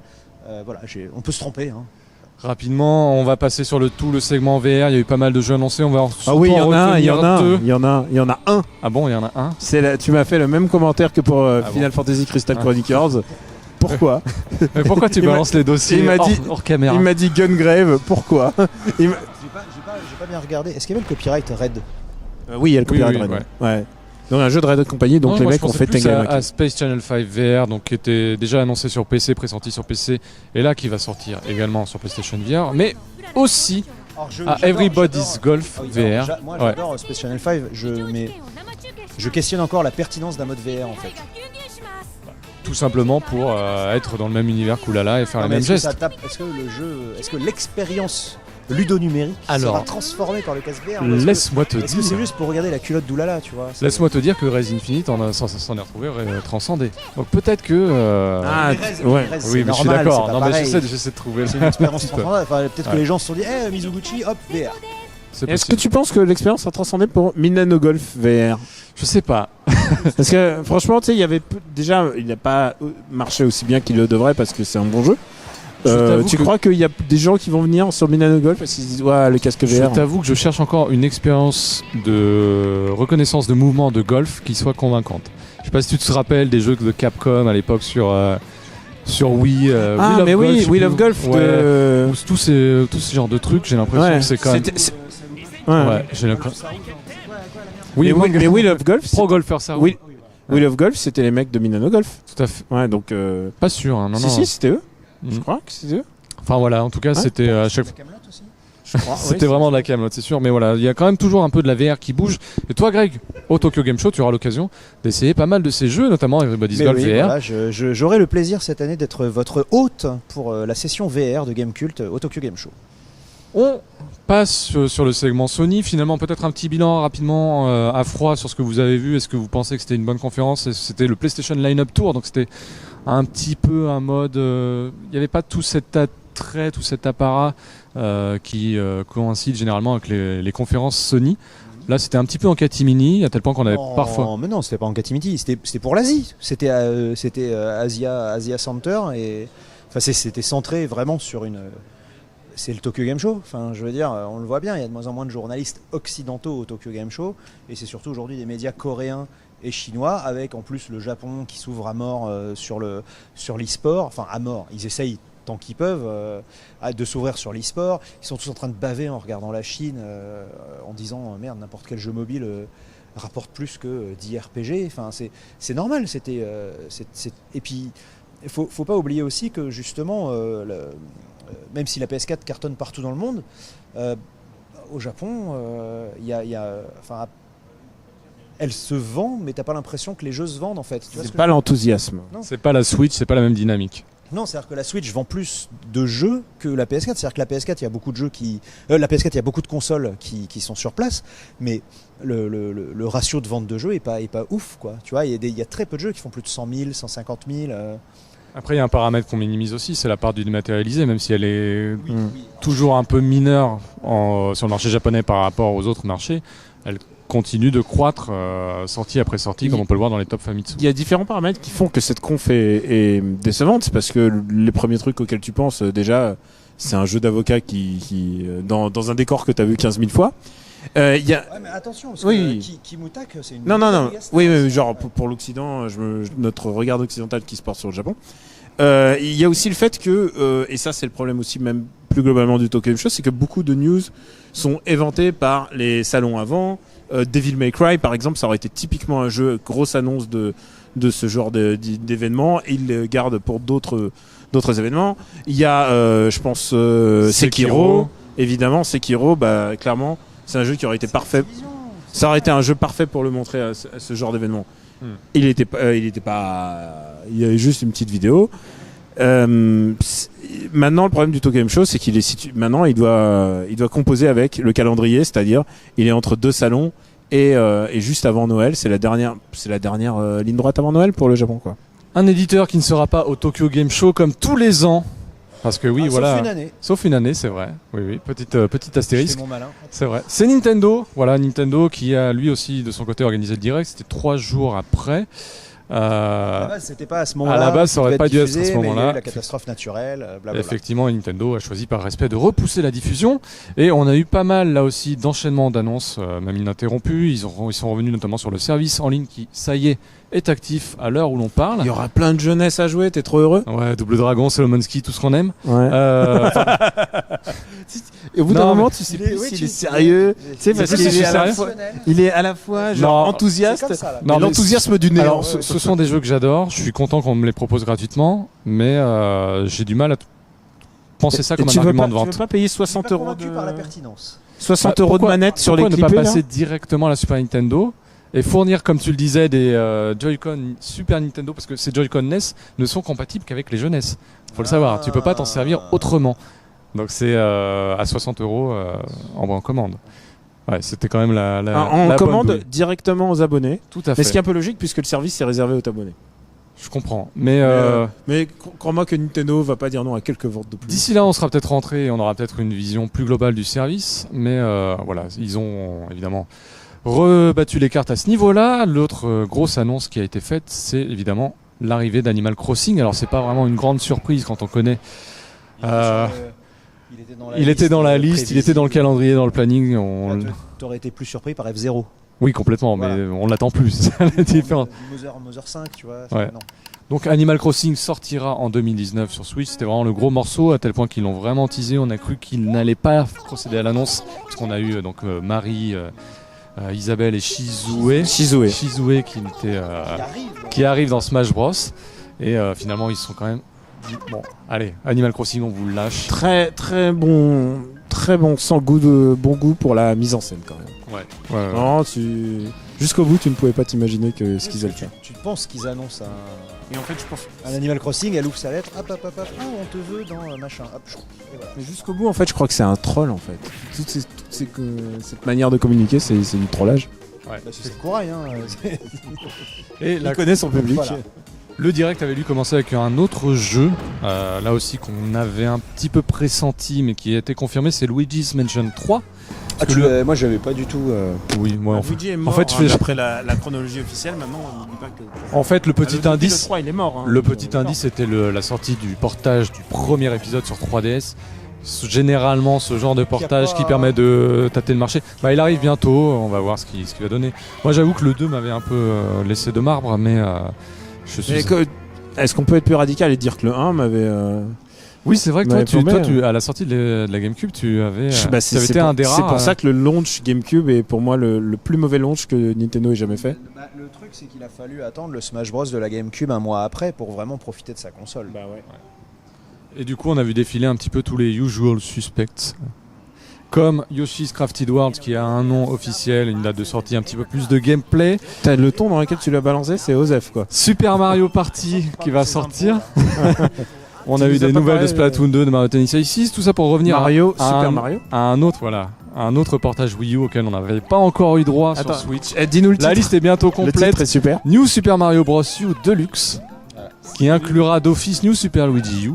Speaker 2: Voilà, on peut se tromper. Hein.
Speaker 1: Rapidement, on va passer sur le segment VR. Il y a eu pas mal de jeux annoncés. On va
Speaker 3: Ah oui, il y en a un,
Speaker 1: deux.
Speaker 3: il y en a un.
Speaker 1: Ah bon, il y en a un.
Speaker 3: Tu m'as fait le même commentaire que pour
Speaker 1: Ah
Speaker 3: Final
Speaker 1: bon.
Speaker 3: Fantasy Crystal
Speaker 1: Ah.
Speaker 3: Chronicles. Pourquoi?
Speaker 1: Mais pourquoi tu
Speaker 3: Il m'a-
Speaker 1: balances les dossiers
Speaker 3: il m'a dit-
Speaker 1: hors caméra?
Speaker 3: Il m'a dit Gungrave, pourquoi?
Speaker 2: J'ai pas bien regardé. Est-ce qu'il y avait le copyright Red?
Speaker 3: Oui, il y a le
Speaker 1: Oui,
Speaker 3: copyright
Speaker 1: oui,
Speaker 3: Red. Ouais. Donc un jeu de Red Hot Company, donc
Speaker 1: Non,
Speaker 3: les
Speaker 1: moi,
Speaker 3: mecs
Speaker 1: je
Speaker 3: ont
Speaker 1: pensais
Speaker 3: fait
Speaker 1: plus
Speaker 3: Tengai
Speaker 1: à Space Channel 5 VR, donc qui était déjà annoncé sur PC, pressenti sur PC, et là qui va sortir également sur PlayStation VR, mais aussi à Everybody's Golf VR.
Speaker 2: Moi
Speaker 1: Ouais.
Speaker 2: j'adore Space Channel 5, mais je questionne encore la pertinence d'un mode VR en fait.
Speaker 1: Tout simplement pour être dans le même univers qu'Oulala et faire
Speaker 2: Non,
Speaker 1: les
Speaker 2: mais
Speaker 1: mêmes
Speaker 2: est-ce que
Speaker 1: gestes.
Speaker 2: ça tape, est-ce que l'expérience ludonumérique
Speaker 1: Alors,
Speaker 2: sera transformée par le casque VR ou est-ce que-
Speaker 1: Laisse-moi te
Speaker 2: Est-ce que c'est
Speaker 1: dire.
Speaker 2: juste pour regarder la culotte d'Oulala, tu vois?
Speaker 1: Laisse-moi te dire que Res Infinite s'en est retrouvé transcendé. Donc peut-être que.
Speaker 3: Ah,
Speaker 2: Les
Speaker 3: ouais.
Speaker 2: Res, c'est
Speaker 1: oui, mais je suis
Speaker 2: normal,
Speaker 1: d'accord.
Speaker 2: c'est pas
Speaker 1: Non, mais
Speaker 2: pareil.
Speaker 1: j'essaie de trouver.
Speaker 2: C'est une expérience
Speaker 1: un petit peu.
Speaker 2: transcendante. Enfin, peut-être que
Speaker 1: Ouais.
Speaker 2: les gens se sont dit, Mizuguchi, hop, VR.
Speaker 1: C'est
Speaker 3: Est-ce que
Speaker 1: possible.
Speaker 3: tu penses que l'expérience sera transcendée pour Minano Golf VR?
Speaker 1: Je sais pas.
Speaker 3: Parce que franchement, tu sais, il y avait déjà, il n'a pas marché aussi bien qu'il le devrait parce que c'est un bon jeu.
Speaker 1: Je t'avoue
Speaker 3: Tu
Speaker 1: que-
Speaker 3: crois qu'il y a des gens qui vont venir sur Minano Golf parce qu'ils se disent ouais, le casque
Speaker 1: Je
Speaker 3: VR.
Speaker 1: t'avoue que je cherche encore une expérience de reconnaissance de mouvement de golf qui soit convaincante. sais pas si tu te rappelles des jeux de Capcom à l'époque sur Wii.
Speaker 3: Wheel of Golf.
Speaker 1: Ouais. Tous ces genres de trucs, j'ai l'impression que c'est quand même. J'ai l'impression.
Speaker 3: Mais Wheel of Golf.
Speaker 1: Pro Golfer ça.
Speaker 3: Wheel of Golf, c'était les mecs de Milano Golf.
Speaker 1: Tout à fait.
Speaker 3: Ouais, donc.
Speaker 1: Pas sûr, hein, non.
Speaker 3: Si, c'était eux. Je crois que c'était eux.
Speaker 1: Enfin voilà, en tout cas, c'était à chaque fois. C'était
Speaker 3: Oui,
Speaker 1: vraiment de la Camelot, c'est sûr. Mais voilà, il y a quand même toujours un peu de la VR qui bouge. Et toi, Greg, au Tokyo Game Show, tu auras l'occasion d'essayer pas mal de ces jeux, notamment Everybody's Golf VR.
Speaker 2: Voilà, j'aurai le plaisir cette année d'être votre hôte pour la session VR de Gamecult au Tokyo Game Show.
Speaker 1: On passe sur le segment Sony. Finalement, peut-être un petit bilan rapidement à froid sur ce que vous avez vu. Est-ce que vous pensez que c'était une bonne conférence? C'était le PlayStation Line-Up Tour, donc c'était un petit peu un mode. Il n'y avait pas tout cet attrait, tout cet apparat qui coïncide généralement avec les conférences Sony. Là, c'était un petit peu en catimini, à tel point qu'on avait parfois.
Speaker 2: Mais non, c'était pas en catimini, c'était pour l'Asie. C'était Asia Center et enfin c'était centré vraiment sur une. C'est le Tokyo Game Show. Enfin, je veux dire, on le voit bien. Il y a de moins en moins de journalistes occidentaux au Tokyo Game Show, et c'est surtout aujourd'hui des médias coréens et chinois, avec en plus le Japon qui s'ouvre à mort sur l'e-sport. Enfin, à mort. Ils essayent tant qu'ils peuvent de s'ouvrir sur l'e-sport. Ils sont tous en train de baver en regardant la Chine, en disant merde, n'importe quel jeu mobile rapporte plus que 10 RPG. Enfin, c'est normal. Et puis, il faut pas oublier aussi que justement, même si la PS4 cartonne partout dans le monde, au Japon, elle se vend, mais t'as pas l'impression que les jeux se vendent en fait.
Speaker 3: C'est pas l'enthousiasme.
Speaker 1: C'est pas la Switch, c'est pas la même dynamique.
Speaker 2: Non, c'est-à-dire que la Switch vend plus de jeux que la PS4. C'est-à-dire que la PS4, il y a beaucoup de jeux la PS4, il y a beaucoup de consoles qui sont sur place, mais le ratio de vente de jeux est pas ouf, quoi. Tu vois, il y a très peu de jeux qui font plus de 100 000, 150 000.
Speaker 1: Après, il y a un paramètre qu'on minimise aussi, c'est la part du dématérialisé, même si elle est toujours un peu mineure sur le marché japonais par rapport aux autres marchés. Elle continue de croître sortie après sortie, comme on peut le voir dans les top Famitsu.
Speaker 3: Il y a différents paramètres qui font que cette conf est décevante. C'est parce que les premiers trucs auxquels tu penses, déjà, c'est un jeu d'avocat qui dans un décor que tu as vu 15 000 fois.
Speaker 2: Ouais, mais attention, parce que Kimutake, c'est une.
Speaker 3: Non. Oui, genre pour l'Occident, notre regard occidental qui se porte sur le Japon. Il y a aussi le fait que, et ça c'est le problème aussi même plus globalement du Tokyo Game Show, c'est que beaucoup de news sont éventées par les salons avant. Devil May Cry par exemple, ça aurait été typiquement un jeu, grosse annonce de ce genre d'événement. Ils le gardent pour d'autres événements. Il y a, je pense, Sekiro. Évidemment, Sekiro, clairement, c'est un jeu qui aurait été parfait. Ça aurait été un jeu parfait pour le montrer à ce genre d'événement. Il y avait juste une petite vidéo. Maintenant, le problème du Tokyo Game Show, c'est qu'il est maintenant, il doit composer avec le calendrier, c'est-à-dire, il est entre deux salons et juste avant Noël. C'est la dernière ligne droite avant Noël pour le Japon, quoi.
Speaker 1: Un éditeur qui ne sera pas au Tokyo Game Show comme tous les ans. Parce que voilà.
Speaker 2: Sauf une année.
Speaker 1: Sauf une année, c'est vrai. Oui. Petit astérisque.
Speaker 2: C'est mon malin.
Speaker 1: C'est vrai. C'est Nintendo. Voilà, Nintendo qui a lui aussi de son côté organisé le direct. C'était 3 jours après.
Speaker 2: À la base, c'était pas à ce moment-là.
Speaker 1: À la base, ça aurait pas dû être à ce moment-là.
Speaker 2: La catastrophe naturelle, blablabla.
Speaker 1: Effectivement, Nintendo a choisi par respect de repousser la diffusion. Et on a eu pas mal là aussi d'enchaînements d'annonces, même ininterrompus. Ils sont revenus notamment sur le service en ligne qui, ça y est actif à l'heure où l'on parle.
Speaker 3: Il y aura plein de jeunesse à jouer, t'es trop heureux.
Speaker 1: Ouais, Double Dragon, Solomon Ski, tout ce qu'on aime.
Speaker 3: Ouais. Et au bout d'un moment, tu sais plus s'il est sérieux. Tu sais, parce qu'il est à la fois genre enthousiaste, mais l'enthousiasme du néant.
Speaker 1: Alors, ce sont des jeux que j'adore. Je suis content qu'on me les propose gratuitement, mais j'ai du mal à penser ça comme un argument de vente.
Speaker 3: Tu veux pas payer 60 €
Speaker 2: par la pertinence.
Speaker 3: 60 € de manette sur les
Speaker 1: clips.
Speaker 3: Pourquoi
Speaker 1: ne pas passer directement à la Super Nintendo et fournir, comme tu le disais, des Joy-Con Super Nintendo, parce que ces Joy-Con NES ne sont compatibles qu'avec les jeux NES. Faut le savoir, tu peux pas t'en servir autrement. Donc c'est à 60 € en commande. Ouais, c'était quand même la
Speaker 3: commande
Speaker 1: bonne
Speaker 3: directement aux abonnés.
Speaker 1: Tout à fait.
Speaker 3: Mais ce qui est un peu logique puisque le service est réservé aux abonnés.
Speaker 1: Je comprends. Mais
Speaker 3: crois-moi que Nintendo va pas dire non à quelques ventes de plus.
Speaker 1: D'ici là, on sera peut-être rentré et on aura peut-être une vision plus globale du service. Mais voilà, ils ont évidemment rebattu les cartes à ce niveau-là. L'autre grosse annonce qui a été faite, c'est évidemment l'arrivée d'Animal Crossing. Alors c'est pas vraiment une grande surprise quand on connaît. Il était dans la liste, il était dans le calendrier, dans le planning.
Speaker 2: T'aurais été plus surpris par F0.
Speaker 1: Oui, complètement, mais
Speaker 2: Voilà.
Speaker 1: on l'attend plus, c'est ça la différence.
Speaker 2: Mother 5, tu vois.
Speaker 1: Ouais.
Speaker 2: Non.
Speaker 1: Donc Animal Crossing sortira en 2019 sur Switch, c'était vraiment le gros morceau, à tel point qu'ils l'ont vraiment teasé, on a cru qu'ils n'allaient pas procéder à l'annonce, parce qu'on a eu Marie, Isabelle et Shizue qui, qui arrivent dans Smash Bros. Et finalement ils se sont quand même dit, bon, allez, Animal Crossing on vous le lâche.
Speaker 3: Très bon, sans bon goût pour la mise en scène quand même.
Speaker 1: Ouais.
Speaker 3: Non, jusqu'au bout, tu ne pouvais pas t'imaginer que ce qu'ils allaient faire.
Speaker 2: Tu penses qu'ils annoncent
Speaker 3: Et en fait, je pense.
Speaker 2: un Animal Crossing, elle ouvre sa lettre, hop, on te veut dans machin, hop, et voilà.
Speaker 3: Mais jusqu'au bout, en fait, je crois que c'est un troll en fait. Cette manière de communiquer, c'est du trollage.
Speaker 1: Ouais.
Speaker 2: Bah, c'est corail, hein.
Speaker 1: Et
Speaker 3: Il connaît son public.
Speaker 2: Voilà.
Speaker 1: le direct avait dû commencer avec un autre jeu, là aussi qu'on avait un petit peu pressenti mais qui a été confirmé, c'est Luigi's Mansion 3.
Speaker 2: Moi j'avais pas du tout.
Speaker 1: Oui, moi
Speaker 3: Luigi est mort.
Speaker 1: en fait,
Speaker 3: après la chronologie officielle, maintenant, on n'oublie pas que.
Speaker 1: En fait, le petit indice,
Speaker 3: Le 3, il est mort. Hein.
Speaker 1: le petit indice, c'était la sortie du portage du premier épisode sur 3DS. Généralement, ce genre de portage qui permet de tâter le marché, il arrive bientôt. On va voir ce qu'il va donner. Moi, j'avoue que le 2 m'avait un peu laissé de marbre, mais je suis.
Speaker 3: Est-ce qu'on peut être plus radical et dire que le 1 m'avait.
Speaker 1: Oui, c'est vrai que
Speaker 3: m'avait
Speaker 1: toi, à la sortie de la GameCube, tu avais été un des rares.
Speaker 3: C'est pour ça que le launch GameCube est pour moi le plus mauvais launch que Nintendo ait jamais fait.
Speaker 2: Le truc, c'est qu'il a fallu attendre le Smash Bros de la GameCube un mois après pour vraiment profiter de sa console.
Speaker 3: Bah ouais.
Speaker 1: Et du coup, on a vu défiler un petit peu tous les usual suspects. Comme Yoshi's Crafted World, qui a un nom officiel, une date de sortie, un petit peu plus de gameplay.
Speaker 3: T'as le ton dans lequel tu l'as balancé, c'est Osef quoi.
Speaker 1: Super Mario Party qui va sortir. On a
Speaker 3: Tu
Speaker 1: eu
Speaker 3: nous as
Speaker 1: des
Speaker 3: pas
Speaker 1: nouvelles de
Speaker 3: parlé,
Speaker 1: Splatoon 2, de Mario Tennis Ace 6, tout ça pour revenir
Speaker 3: Super Mario.
Speaker 1: à un autre portage Wii U auquel on n'avait pas encore eu droit sur Switch.
Speaker 3: Dis-nous le titre.
Speaker 1: La liste est bientôt
Speaker 3: Le
Speaker 1: complète.
Speaker 3: titre est super.
Speaker 1: New Super Mario Bros. U Deluxe, qui inclura d'office New Super Luigi U,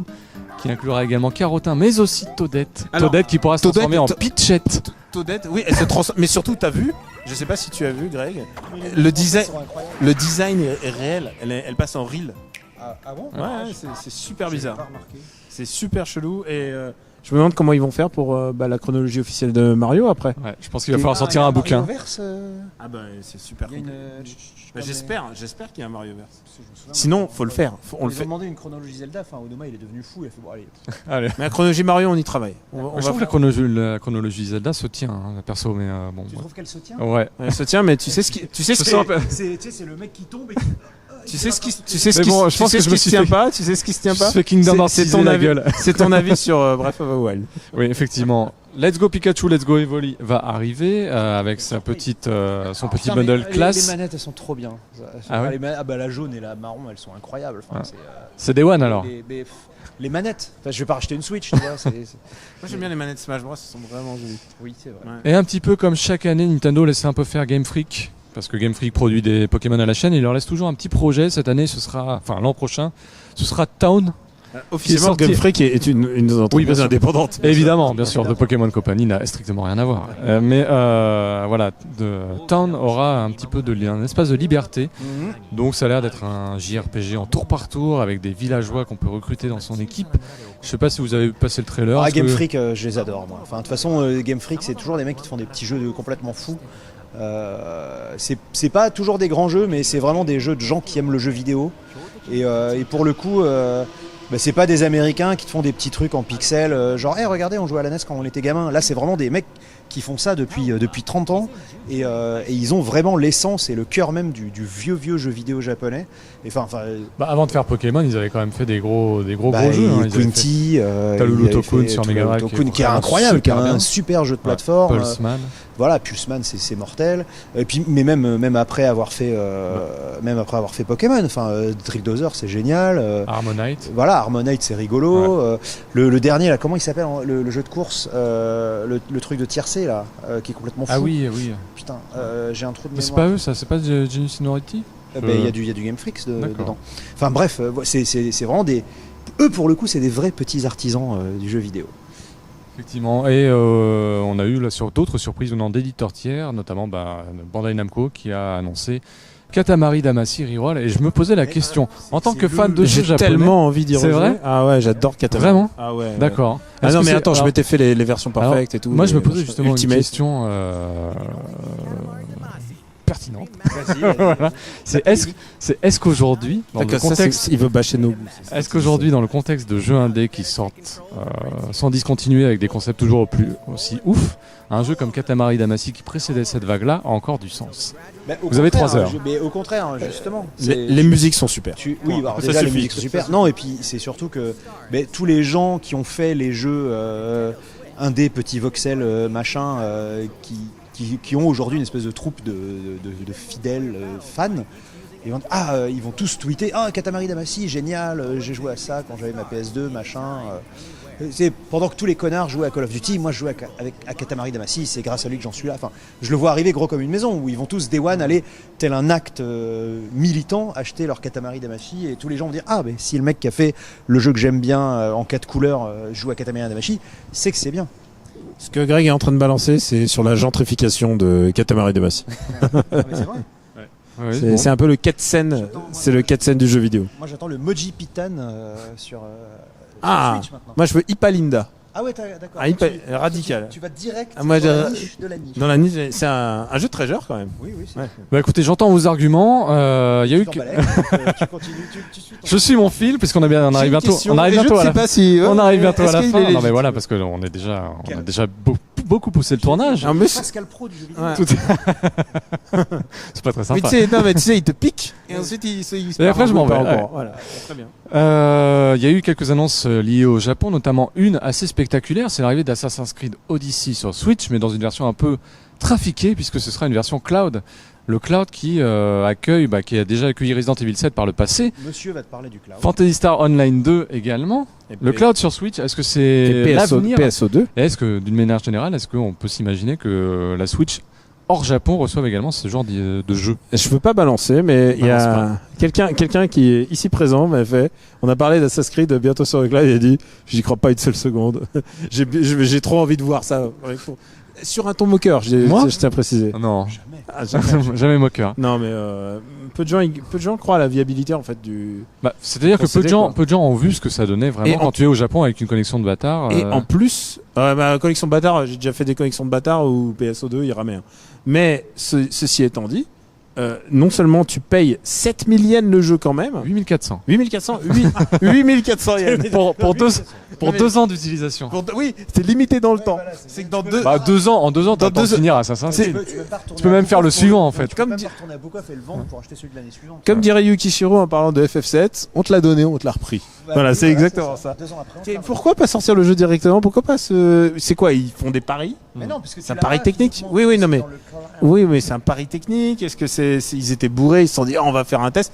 Speaker 1: qui inclura également Carotin, mais aussi Toadette.
Speaker 3: Alors,
Speaker 1: Toadette qui pourra se transformer en
Speaker 3: Toadette-
Speaker 1: Peachette.
Speaker 3: Toadette, oui, elle se transforme. Mais surtout, t'as vu, je sais pas si tu as vu, Greg, le design est réel. Elle passe en reel.
Speaker 2: Ah bon
Speaker 3: Ouais, c'est super bizarre. C'est super chelou et je me demande comment ils vont faire pour la chronologie officielle de Mario après.
Speaker 1: Ouais, je pense qu'il va falloir sortir un bouquin.
Speaker 3: Ah bah c'est super.
Speaker 2: Il y a
Speaker 3: J'espère qu'il y a un Mario Verse. Sinon, faut le faire. On le fait.
Speaker 2: demandé une chronologie Zelda, enfin Onoma il est devenu fou, il a fait bon allez.
Speaker 1: Allez.
Speaker 3: Mais la chronologie Mario, on y travaille. On
Speaker 1: Je trouve que la chronologie Zelda se tient, perso, mais bon.
Speaker 2: Tu trouves qu'elle se tient
Speaker 1: Ouais.
Speaker 3: Elle se tient, mais tu sais ce qui,
Speaker 2: C'est le mec qui tombe et qui...
Speaker 3: tu sais ce qui
Speaker 1: Mais bon, je pense que je me
Speaker 3: se
Speaker 1: suis
Speaker 3: tient
Speaker 1: fait-
Speaker 3: pas. Tu sais ce qui se tient
Speaker 1: Je
Speaker 3: pas.
Speaker 1: fais Kingdom Hearts
Speaker 3: C'est
Speaker 1: 6
Speaker 3: ton
Speaker 1: la
Speaker 3: avis.
Speaker 1: gueule.
Speaker 3: C'est ton avis sur Breath of the Wild.
Speaker 1: Oui, effectivement. Let's Go Pikachu, Let's Go Evoli va arriver avec son petit bundle classe.
Speaker 2: Les manettes elles sont trop bien.
Speaker 1: Ah ouais
Speaker 2: La jaune et la marron elles sont incroyables. Enfin,
Speaker 1: C'est Day One alors.
Speaker 2: Les manettes. Enfin, je vais pas racheter une Switch, tu vois.
Speaker 3: Moi j'aime bien les manettes Smash Bros, elles sont vraiment jolies.
Speaker 2: Oui, c'est vrai.
Speaker 1: Et un petit peu comme chaque année, Nintendo laisse un peu faire Game Freak. Parce que Game Freak produit des Pokémon à la chaîne, il leur laisse toujours un petit projet. Cette année, l'an prochain, ce sera Town.
Speaker 3: Officiellement, Game Freak est une entreprise
Speaker 1: bien sûr.
Speaker 3: indépendante.
Speaker 1: Évidemment, bien sûr, The Pokémon Company n'a strictement rien à voir. Mais voilà, Town aura un petit peu un espace de liberté. Donc ça a l'air d'être un JRPG en tour par tour avec des villageois qu'on peut recruter dans son équipe. Je sais pas si vous avez passé le trailer.
Speaker 2: Game Freak, je les adore moi. Enfin, de toute façon, Game Freak, c'est toujours des mecs qui te font des petits jeux complètement fous. C'est pas toujours des grands jeux, mais c'est vraiment des jeux de gens qui aiment le jeu vidéo. Et pour le coup, c'est pas des Américains qui te font des petits trucs en pixels, genre hey, regardez, on jouait à la NES quand on était gamin. Là, c'est vraiment des mecs qui font ça depuis 30 ans et ils ont vraiment l'essence et le cœur même du vieux jeu vidéo japonais. Et
Speaker 1: avant de faire Pokémon, ils avaient quand même fait des gros jeux. Hein.
Speaker 2: Quinty,
Speaker 1: Talulu Tokun sur Mega Drive,
Speaker 2: qui est incroyable, qui est un super jeu de plateforme.
Speaker 1: Pulseman.
Speaker 2: Voilà, Pulseman, c'est mortel. Et puis, mais même après avoir fait Pokémon, Trickdozer, c'est génial.
Speaker 1: Harmonite.
Speaker 2: Voilà, Harmonite, c'est rigolo. Ouais. Le dernier, là, comment il s'appelle le jeu de course, le truc de tiercé là, qui est complètement fou.
Speaker 1: Ah oui.
Speaker 2: Putain, j'ai un trou de mémoire.
Speaker 1: C'est pas eux, ça, c'est pas Genius Minority.
Speaker 2: Il y a du Game Freak dedans. Enfin bref, c'est vraiment des. Eux pour le coup, c'est des vrais petits artisans du jeu vidéo.
Speaker 1: Effectivement, et on a eu là, d'autres surprises venant d'éditeurs tiers, notamment Bandai Namco qui a annoncé Katamari Damacy Reroll. Et je me posais la question, en tant que fan de jeux
Speaker 3: j'ai
Speaker 1: japonais,
Speaker 3: tellement envie d'y rejouer.
Speaker 1: C'est vrai ?
Speaker 3: Ah ouais, j'adore Katamari.
Speaker 1: Vraiment ?
Speaker 3: Ah ouais.
Speaker 1: D'accord.
Speaker 3: Ah non mais attends, je
Speaker 1: alors,
Speaker 3: m'étais fait les versions parfaites et tout.
Speaker 1: Moi je me posais justement
Speaker 3: Ultimate.
Speaker 1: une question. pertinente.
Speaker 2: Vas-y.
Speaker 1: Voilà. C'est est-ce qu'aujourd'hui, dans le
Speaker 3: D'accord, ça,
Speaker 1: contexte,
Speaker 3: il veut bâcher nos goûts.
Speaker 1: est-ce qu'aujourd'hui, dans le contexte de jeux indés qui sortent sans discontinuer avec des concepts toujours aussi ouf, un jeu comme Katamari Damacy qui précédait cette vague-là a encore du sens?
Speaker 2: Vous
Speaker 1: avez 3 heures.
Speaker 2: Mais au contraire, justement.
Speaker 3: Les musiques sont super.
Speaker 2: Oui, alors
Speaker 3: Ça
Speaker 2: déjà les
Speaker 3: suffit.
Speaker 2: musiques sont super. Non, et puis c'est surtout que tous les gens qui ont fait les jeux indés, petits voxels, machin, qui ont aujourd'hui une espèce de troupe de fidèles fans, ils vont tous tweeter Katamari Damacy, génial, j'ai joué à ça quand j'avais ma PS2, machin. C'est pendant que tous les connards jouaient à Call of Duty, moi je jouais à Katamari Damacy, c'est grâce à lui que j'en suis là. Enfin, je le vois arriver gros comme une maison, où ils vont tous Day One aller, tel un acte militant, acheter leur Katamari Damacy, et tous les gens vont dire mais si le mec qui a fait le jeu que j'aime bien en 4 couleurs joue à Katamari Damacy, c'est que c'est bien.
Speaker 3: Ce que Greg est en train de balancer, c'est sur la gentrification de Katamari Damacy.
Speaker 2: Mais c'est vrai.
Speaker 3: C'est un peu le 4 scènes, c'est le 4 scènes du jeu vidéo.
Speaker 2: Moi j'attends le Moji Pitan sur Switch maintenant.
Speaker 3: Moi je veux Ipalinda.
Speaker 2: Ah ouais, d'accord.
Speaker 3: Radical.
Speaker 2: Tu vas direct
Speaker 3: moi,
Speaker 2: dans la niche de la niche.
Speaker 3: Dans la niche, c'est un jeu de treasure quand même.
Speaker 2: Oui, c'est
Speaker 1: Bah écoutez, j'entends vos arguments. Il y a eu.
Speaker 2: Tu continues, tu suis ton
Speaker 1: Je suis mon fil puisqu'on on arrive bientôt. On arrive bientôt à la fin. On arrive bientôt à la fin. Non mais voilà, parce que on a déjà beaucoup poussé le tournage.
Speaker 2: le Pascal Pro du jeu vidéo.
Speaker 1: Ouais. C'est pas très sympa.
Speaker 3: Mais tu sais, il te pique et ensuite il se
Speaker 1: Et après je m'en vais.
Speaker 3: encore. Voilà, très bien.
Speaker 1: Il y a eu quelques annonces liées au Japon, notamment une assez spectaculaire, c'est l'arrivée d'Assassin's Creed Odyssey sur Switch, mais dans une version un peu trafiquée, puisque ce sera une version cloud. Le cloud qui qui a déjà accueilli Resident Evil 7 par le passé.
Speaker 2: Monsieur va te parler du cloud.
Speaker 1: Phantasy Star Online 2 également. Le cloud sur Switch, est-ce que c'est l'avenir?
Speaker 3: PSO2.
Speaker 1: Et est-ce que, d'une manière générale, est-ce qu'on peut s'imaginer que la Switch hors Japon reçoive également ce genre de jeu?
Speaker 3: Je veux pas balancer, mais il y a quelqu'un qui est ici présent m'a fait. On a parlé d'Assassin's Creed bientôt sur le cloud, il a dit j'y crois pas une seule seconde. J'ai trop envie de voir ça. Sur un ton moqueur, je tiens à préciser.
Speaker 1: Non,
Speaker 3: Jamais.
Speaker 1: jamais moqueur.
Speaker 3: Non, mais peu de gens croient à la viabilité en fait du.
Speaker 1: C'est-à-dire que peu de gens ont vu ce que ça donnait vraiment quand tu es au Japon avec une connexion de bâtard.
Speaker 3: Et en plus, ma connexion de bâtard, j'ai déjà fait des connexions de bâtard où PSO2 il ramait. Mais ceci étant dit, non seulement tu payes 7000 yens le jeu quand même.
Speaker 1: 8400.
Speaker 3: 8400 yens.
Speaker 1: Pour 2 ans d'utilisation.
Speaker 3: Oui, c'est limité dans le temps. C'est que dans
Speaker 1: 2 ans, en 2 ans, t'as finir Assassin's Creed. Tu peux même faire le suivant en fait.
Speaker 2: Tu peux même pas retourner à Bokov et le vendre pour acheter celui de l'année suivante.
Speaker 3: Comme dirait Yukishiro en parlant de FF7, on te l'a donné, on te l'a repris. Voilà, c'est exactement ça.
Speaker 2: 2 ans après,
Speaker 3: pourquoi pas sortir le jeu directement? Pourquoi pas c'est quoi? Ils font des paris?
Speaker 2: Mais non, parce que
Speaker 3: c'est un pari technique. Oui, non mais oui, mais c'est un pari technique. Est-ce que ils étaient bourrés, ils se sont dit on va faire un test.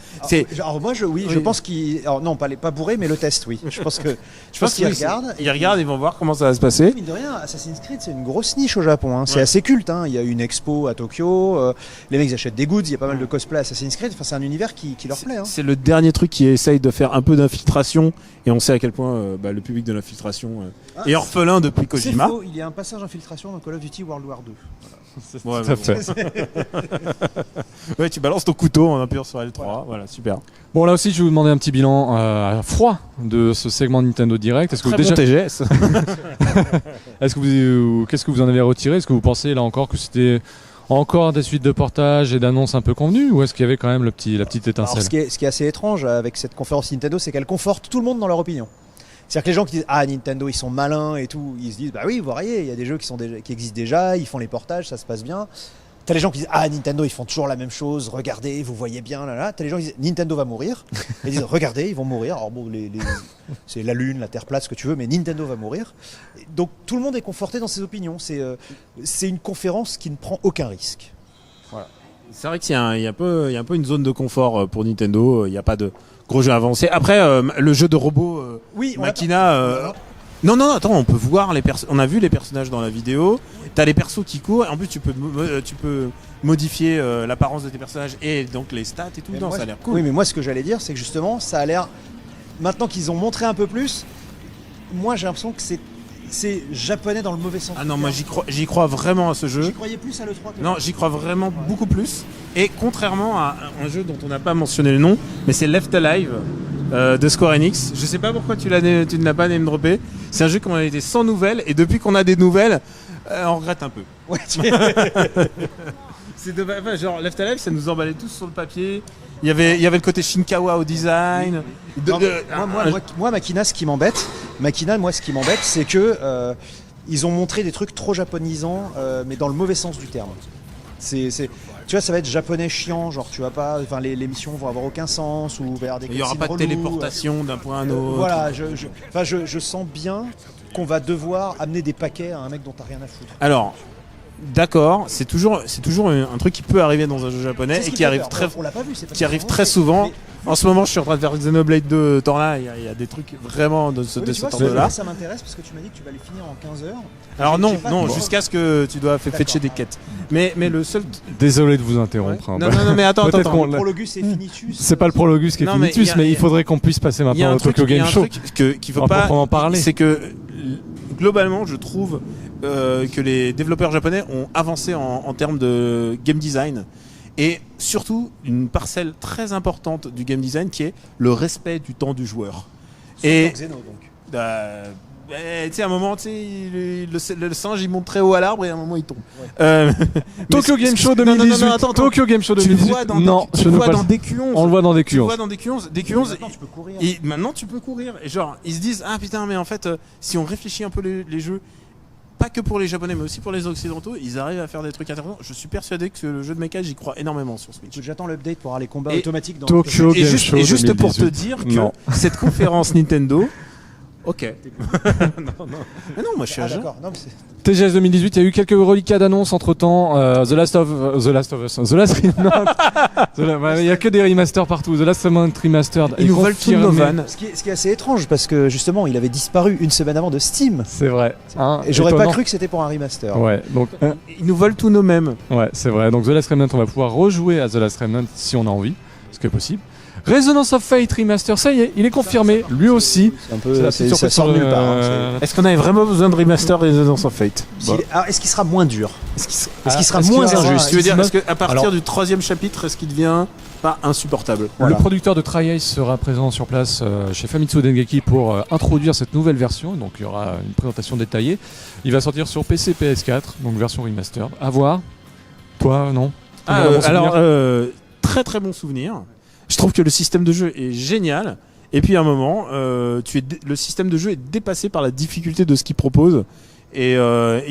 Speaker 2: Alors moi je pense qu'ils non pas bourrés mais le test oui. Je pense qu'ils regardent.
Speaker 3: Ils regardent, ils vont voir comment ça va se passer.
Speaker 2: Mine de rien, Assassin's Creed c'est une grosse niche au Japon. C'est assez culte. Il y a une expo à Tokyo. Les mecs achètent des goods. Il y a pas mal de cosplay Assassin's Creed. Enfin c'est un univers qui leur plaît.
Speaker 3: C'est le dernier truc qui essaye de faire un peu d'infiltration et on sait à quel point le public de l'infiltration est orphelin depuis Kojima.
Speaker 2: C'est faux. Il y a un passage d'infiltration dans Call of Duty World War 2.
Speaker 1: Voilà. Tout à fait.
Speaker 3: Ouais, tu balances ton couteau en appuyant sur L3. Voilà, super.
Speaker 1: Bon, là aussi, je vais vous demander un petit bilan à froid de ce segment Nintendo Direct. Est-ce que
Speaker 3: Très bon TGS.
Speaker 1: Qu'est-ce que vous en avez retiré? Est-ce que vous pensez là encore que c'était encore des suites de portages et d'annonces un peu convenues, ou est-ce qu'il y avait quand même la petite étincelle?
Speaker 2: Alors, ce qui est assez étrange avec cette conférence Nintendo, c'est qu'elle conforte tout le monde dans leur opinion. C'est-à-dire que les gens qui disent Nintendo ils sont malins et tout, ils se disent oui vous voyez il y a des jeux qui existent déjà, ils font les portages, ça se passe bien. T'as les gens qui disent Nintendo ils font toujours la même chose, regardez vous voyez bien là. T'as les gens qui disent Nintendo va mourir, et ils disent regardez ils vont mourir. Alors bon c'est la lune, la terre plate, ce que tu veux, mais Nintendo va mourir. Donc tout le monde est conforté dans ses opinions. C'est une conférence qui ne prend aucun risque. Voilà.
Speaker 3: C'est vrai qu'il y a un peu une zone de confort pour Nintendo. Il n'y a pas de gros jeux avancés. Après, le jeu de robot Machina. Non, attends, on peut voir on a vu les personnages dans la vidéo. T'as les persos qui courent. En plus, tu peux modifier l'apparence de tes personnages et donc les stats et tout. Ça a l'air cool.
Speaker 2: Oui, mais moi, ce que j'allais dire, c'est que justement, ça a l'air. Maintenant qu'ils ont montré un peu plus, moi, j'ai l'impression que c'est japonais dans le mauvais sens.
Speaker 3: Ah non, moi j'y crois vraiment à ce jeu.
Speaker 2: J'y croyais plus à l'E3 que
Speaker 3: non, j'y crois vraiment beaucoup plus. Et contrairement à un jeu dont on n'a pas mentionné le nom, mais c'est Left Alive de Square Enix. Je sais pas pourquoi tu ne l'as pas name droppé. C'est un jeu qu'on a été sans nouvelles et depuis qu'on a des nouvelles, on regrette un peu.
Speaker 2: Ouais,
Speaker 3: C'est dommage, enfin, genre Left Alive, ça nous emballait tous sur le papier. Il y avait le côté Shinkawa au design.
Speaker 2: Moi, Makina, ce qui m'embête, c'est que ils ont montré des trucs trop japonisants, mais dans le mauvais sens du terme. Tu vois, ça va être japonais chiant, genre tu vas pas, enfin les missions vont avoir aucun sens, ou il va y avoir des
Speaker 3: il y aura pas de téléportation d'un point à un autre.
Speaker 2: Voilà, je sens bien qu'on va devoir amener des paquets à un mec dont t'as rien à foutre.
Speaker 3: Alors, d'accord, c'est toujours un truc qui peut arriver dans un jeu japonais et qui arrive très souvent. En ce moment, je suis en train de faire Xenoblade 2 Torna, il y a des trucs vraiment de cet ordre-là.
Speaker 2: Ça m'intéresse parce que tu m'as dit que tu vas les finir en 15 heures.
Speaker 3: Alors non, jusqu'à ce que tu dois fetcher des quêtes. Mais le seul...
Speaker 1: Désolé de vous interrompre.
Speaker 3: Non, mais attends.
Speaker 2: Le Prologus et Finitus.
Speaker 1: C'est pas le Prologus qui est Finitus, mais il faudrait qu'on puisse passer maintenant au Tokyo Game Show.
Speaker 3: Qu'il faut pas en parler. C'est que globalement, je trouve que les développeurs japonais ont avancé en termes de game design. Et surtout, une parcelle très importante du game design qui est le respect du temps du joueur.
Speaker 2: Et Xeno, donc.
Speaker 3: Tu sais, à un moment, le singe il monte très haut à l'arbre et à un moment il tombe.
Speaker 1: Ouais. Tokyo Game Show 2018.
Speaker 3: Attends.
Speaker 1: Tokyo Game Show 2018.
Speaker 3: Tu le vois dans DQ11.
Speaker 1: On le voit dans DQ11.
Speaker 3: Tu le vois dans DQ11.
Speaker 2: Maintenant, tu peux courir.
Speaker 3: Maintenant, tu peux courir. Et genre, ils se disent, ah putain, mais en fait, si on réfléchit un peu les jeux, pas que pour les japonais mais aussi pour les occidentaux, ils arrivent à faire des trucs intéressants. Je suis persuadé que le jeu de mecha, j'y crois énormément sur Switch.
Speaker 2: J'attends l'update pour avoir les combats automatiques dans
Speaker 1: Tokyo Game Show.
Speaker 3: Et juste pour te dire que cette conférence Nintendo, ok. non. Mais non, moi je suis à
Speaker 2: d'accord.
Speaker 1: TGS 2018, il y a eu quelques reliquats d'annonces entre temps. The Last of Us, The Last Remnant. Il y a que des remasters partout. The Last Remnant Remastered.
Speaker 3: Ils nous veulent tout Novan.
Speaker 2: Ce qui est assez étrange parce que justement, il avait disparu une semaine avant de Steam.
Speaker 1: C'est vrai.
Speaker 2: Et j'aurais pas cru que c'était pour un remaster.
Speaker 1: Ouais. Donc
Speaker 3: ils nous veulent tous nos mêmes.
Speaker 1: Ouais, c'est vrai. Donc The Last Remnant, on va pouvoir rejouer à The Last Remnant si on a envie, ce qui est possible. Resonance of Fate Remaster, ça y est, il est confirmé, lui aussi.
Speaker 2: Ça sort nulle part.
Speaker 3: Est-ce qu'on avait vraiment besoin de remaster Resonance of Fate?
Speaker 2: Alors, est-ce qu'il sera moins dur? Est-ce qu'il sera moins injuste?
Speaker 3: Tu veux dire, est-ce qu'à partir du 3e chapitre, est-ce qu'il devient pas insupportable?
Speaker 1: Le producteur de Tri-Ace sera présent sur place chez Famitsu Dengeki pour introduire cette nouvelle version. Donc il y aura une présentation détaillée. Il va sortir sur PC, PS4, donc version remastered. À voir. Toi, non?
Speaker 3: Très très bon souvenir. Je trouve que le système de jeu est génial. Et puis à un moment, le système de jeu est dépassé par la difficulté de ce qu'il propose. Et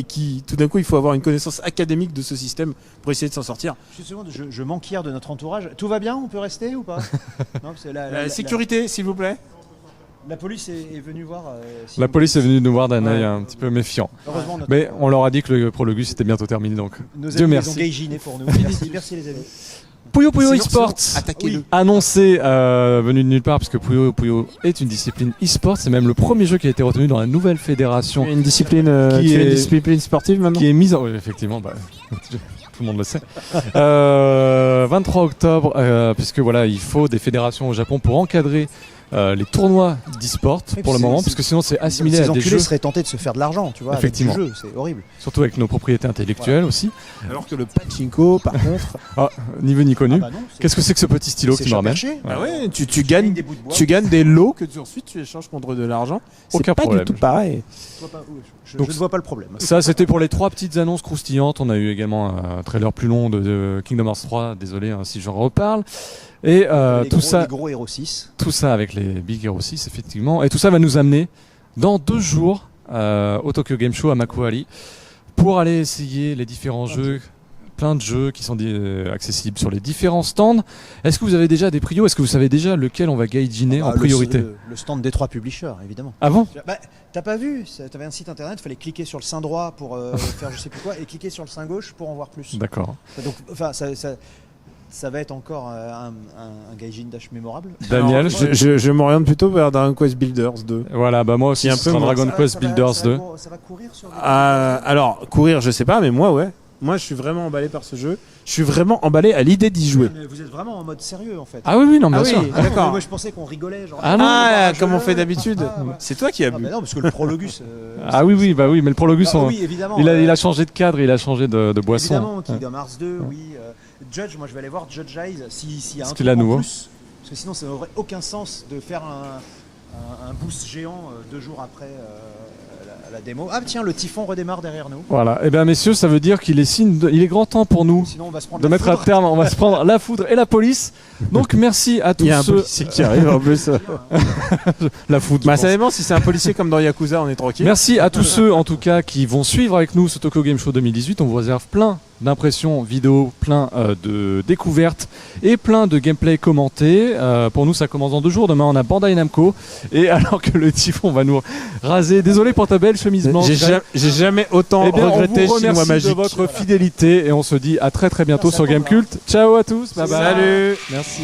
Speaker 3: qui, tout d'un coup, il faut avoir une connaissance académique de ce système pour essayer de s'en sortir.
Speaker 2: Je m'enquière de notre entourage. Tout va bien? On peut rester ou pas? Non,
Speaker 3: sécurité, s'il vous plaît.
Speaker 2: La police est venue voir.
Speaker 1: La police est venue nous voir d'un œil un petit peu méfiant. Mais on leur a dit que le Prologus était bientôt terminé, donc Dieu merci.
Speaker 2: Ils ont gaiginé pour nous. Merci les amis.
Speaker 1: Puyo Puyo eSports, annoncé, venu de nulle part, parce que Puyo Puyo est une discipline eSports. C'est même le premier jeu qui a été retenu dans la nouvelle fédération.
Speaker 3: Une discipline, une discipline sportive maintenant.
Speaker 1: Qui est mise en... Oui, effectivement, tout le monde le sait. 23 octobre, puisque voilà, il faut des fédérations au Japon pour encadrer les tournois d'e-sport pour le moment, parce que sinon c'est assimilé à des jeux.
Speaker 2: Ces enculés seraient tentés de se faire de l'argent, tu vois,
Speaker 1: effectivement.
Speaker 2: avec du jeu, c'est horrible.
Speaker 1: Surtout avec nos propriétés intellectuelles aussi.
Speaker 3: Alors que le pachinko, par contre,
Speaker 1: ni vu ni connu. Qu'est-ce que c'est que ce petit stylo que tu me ramènes?
Speaker 3: Ah ouais, tu gagnes des lots que ensuite tu échanges contre de l'argent.
Speaker 1: Aucun
Speaker 3: pas
Speaker 1: problème.
Speaker 3: du tout pareil.
Speaker 2: Je ne vois pas le problème.
Speaker 1: Ça, c'était pour les 3 petites annonces croustillantes. On a eu également un trailer plus long de Kingdom Hearts 3. Désolé si j'en reparle. Et
Speaker 2: les gros Hero 6.
Speaker 1: Tout ça avec les Big Hero 6, effectivement. Et tout ça va nous amener dans 2 jours au Tokyo Game Show à Makuhari pour aller essayer les différents jeux. Plein de jeux qui sont accessibles sur les différents stands. Est-ce que vous avez déjà des prios? Est-ce que vous savez déjà lequel on va gaijiner en priorité?
Speaker 2: Le stand des 3 publishers, évidemment.
Speaker 1: Ah bon?
Speaker 2: T'as pas vu? T'avais un site internet, il fallait cliquer sur le sein droit pour faire je sais plus quoi et cliquer sur le sein gauche pour en voir plus.
Speaker 1: D'accord.
Speaker 2: Donc, enfin, ça va être encore un Gaijin Dash mémorable.
Speaker 1: Daniel,
Speaker 3: je m'oriente plutôt vers Dragon Quest Builders 2.
Speaker 1: Voilà, moi aussi, un peu Dragon Quest Builders 2.
Speaker 2: Ça va courir sur
Speaker 3: alors, courir, je sais pas, mais moi, ouais. Moi, je suis vraiment emballé par ce jeu. Je suis vraiment emballé à l'idée d'y jouer.
Speaker 2: Mais vous êtes vraiment en mode sérieux, en fait.
Speaker 1: Ah oui, non, bien sûr.
Speaker 2: D'accord. Moi, je pensais qu'on rigolait. Genre,
Speaker 3: comme on fait d'habitude. C'est toi qui as bu.
Speaker 2: Non, parce que le Prologus.
Speaker 1: oui, mais le Prologus,
Speaker 2: oui, évidemment.
Speaker 1: Il a changé de cadre, il a changé de boisson.
Speaker 2: Évidemment, Kingdom Hearts 2, oui. Judge, moi, je vais aller voir Judge Eyes s'il y a un
Speaker 1: truc en
Speaker 2: plus. Parce que sinon, ça n'aurait aucun sens de faire un boost géant 2 jours après la démo. Ah tiens, le typhon redémarre derrière nous.
Speaker 1: Voilà. Et bien messieurs, ça veut dire qu'il est il est grand temps pour nous
Speaker 2: Sinon, on va se prendre
Speaker 1: de
Speaker 2: la
Speaker 1: mettre à
Speaker 2: foudre.
Speaker 1: terme. On va se prendre la foudre et la police. Donc merci à tous
Speaker 3: Il y a un
Speaker 1: ceux.
Speaker 3: policier qui arrive en plus.
Speaker 1: La foudre.
Speaker 3: Bah
Speaker 1: je
Speaker 3: ça
Speaker 1: pense.
Speaker 3: dépend, si c'est un policier comme dans Yakuza, on est tranquille.
Speaker 1: Merci à tous ceux en tout cas qui vont suivre avec nous ce Tokyo Game Show 2018. On vous réserve plein d'impressions vidéo, plein de découvertes et plein de gameplay commenté. Pour nous ça commence dans 2 jours. Demain on a Bandai Namco. Et alors que le typhon va nous raser. Désolé pour ta belle chemise blanche.
Speaker 3: J'ai jamais autant
Speaker 1: Eh bien,
Speaker 3: regretté
Speaker 1: on vous
Speaker 3: Chinois
Speaker 1: remercie de
Speaker 3: Magique.
Speaker 1: votre fidélité et on se dit à très très bientôt
Speaker 2: Merci
Speaker 1: sur
Speaker 2: à toi,
Speaker 1: Gamecult. Ciao à tous. Bye bye.
Speaker 3: Salut.
Speaker 1: Merci.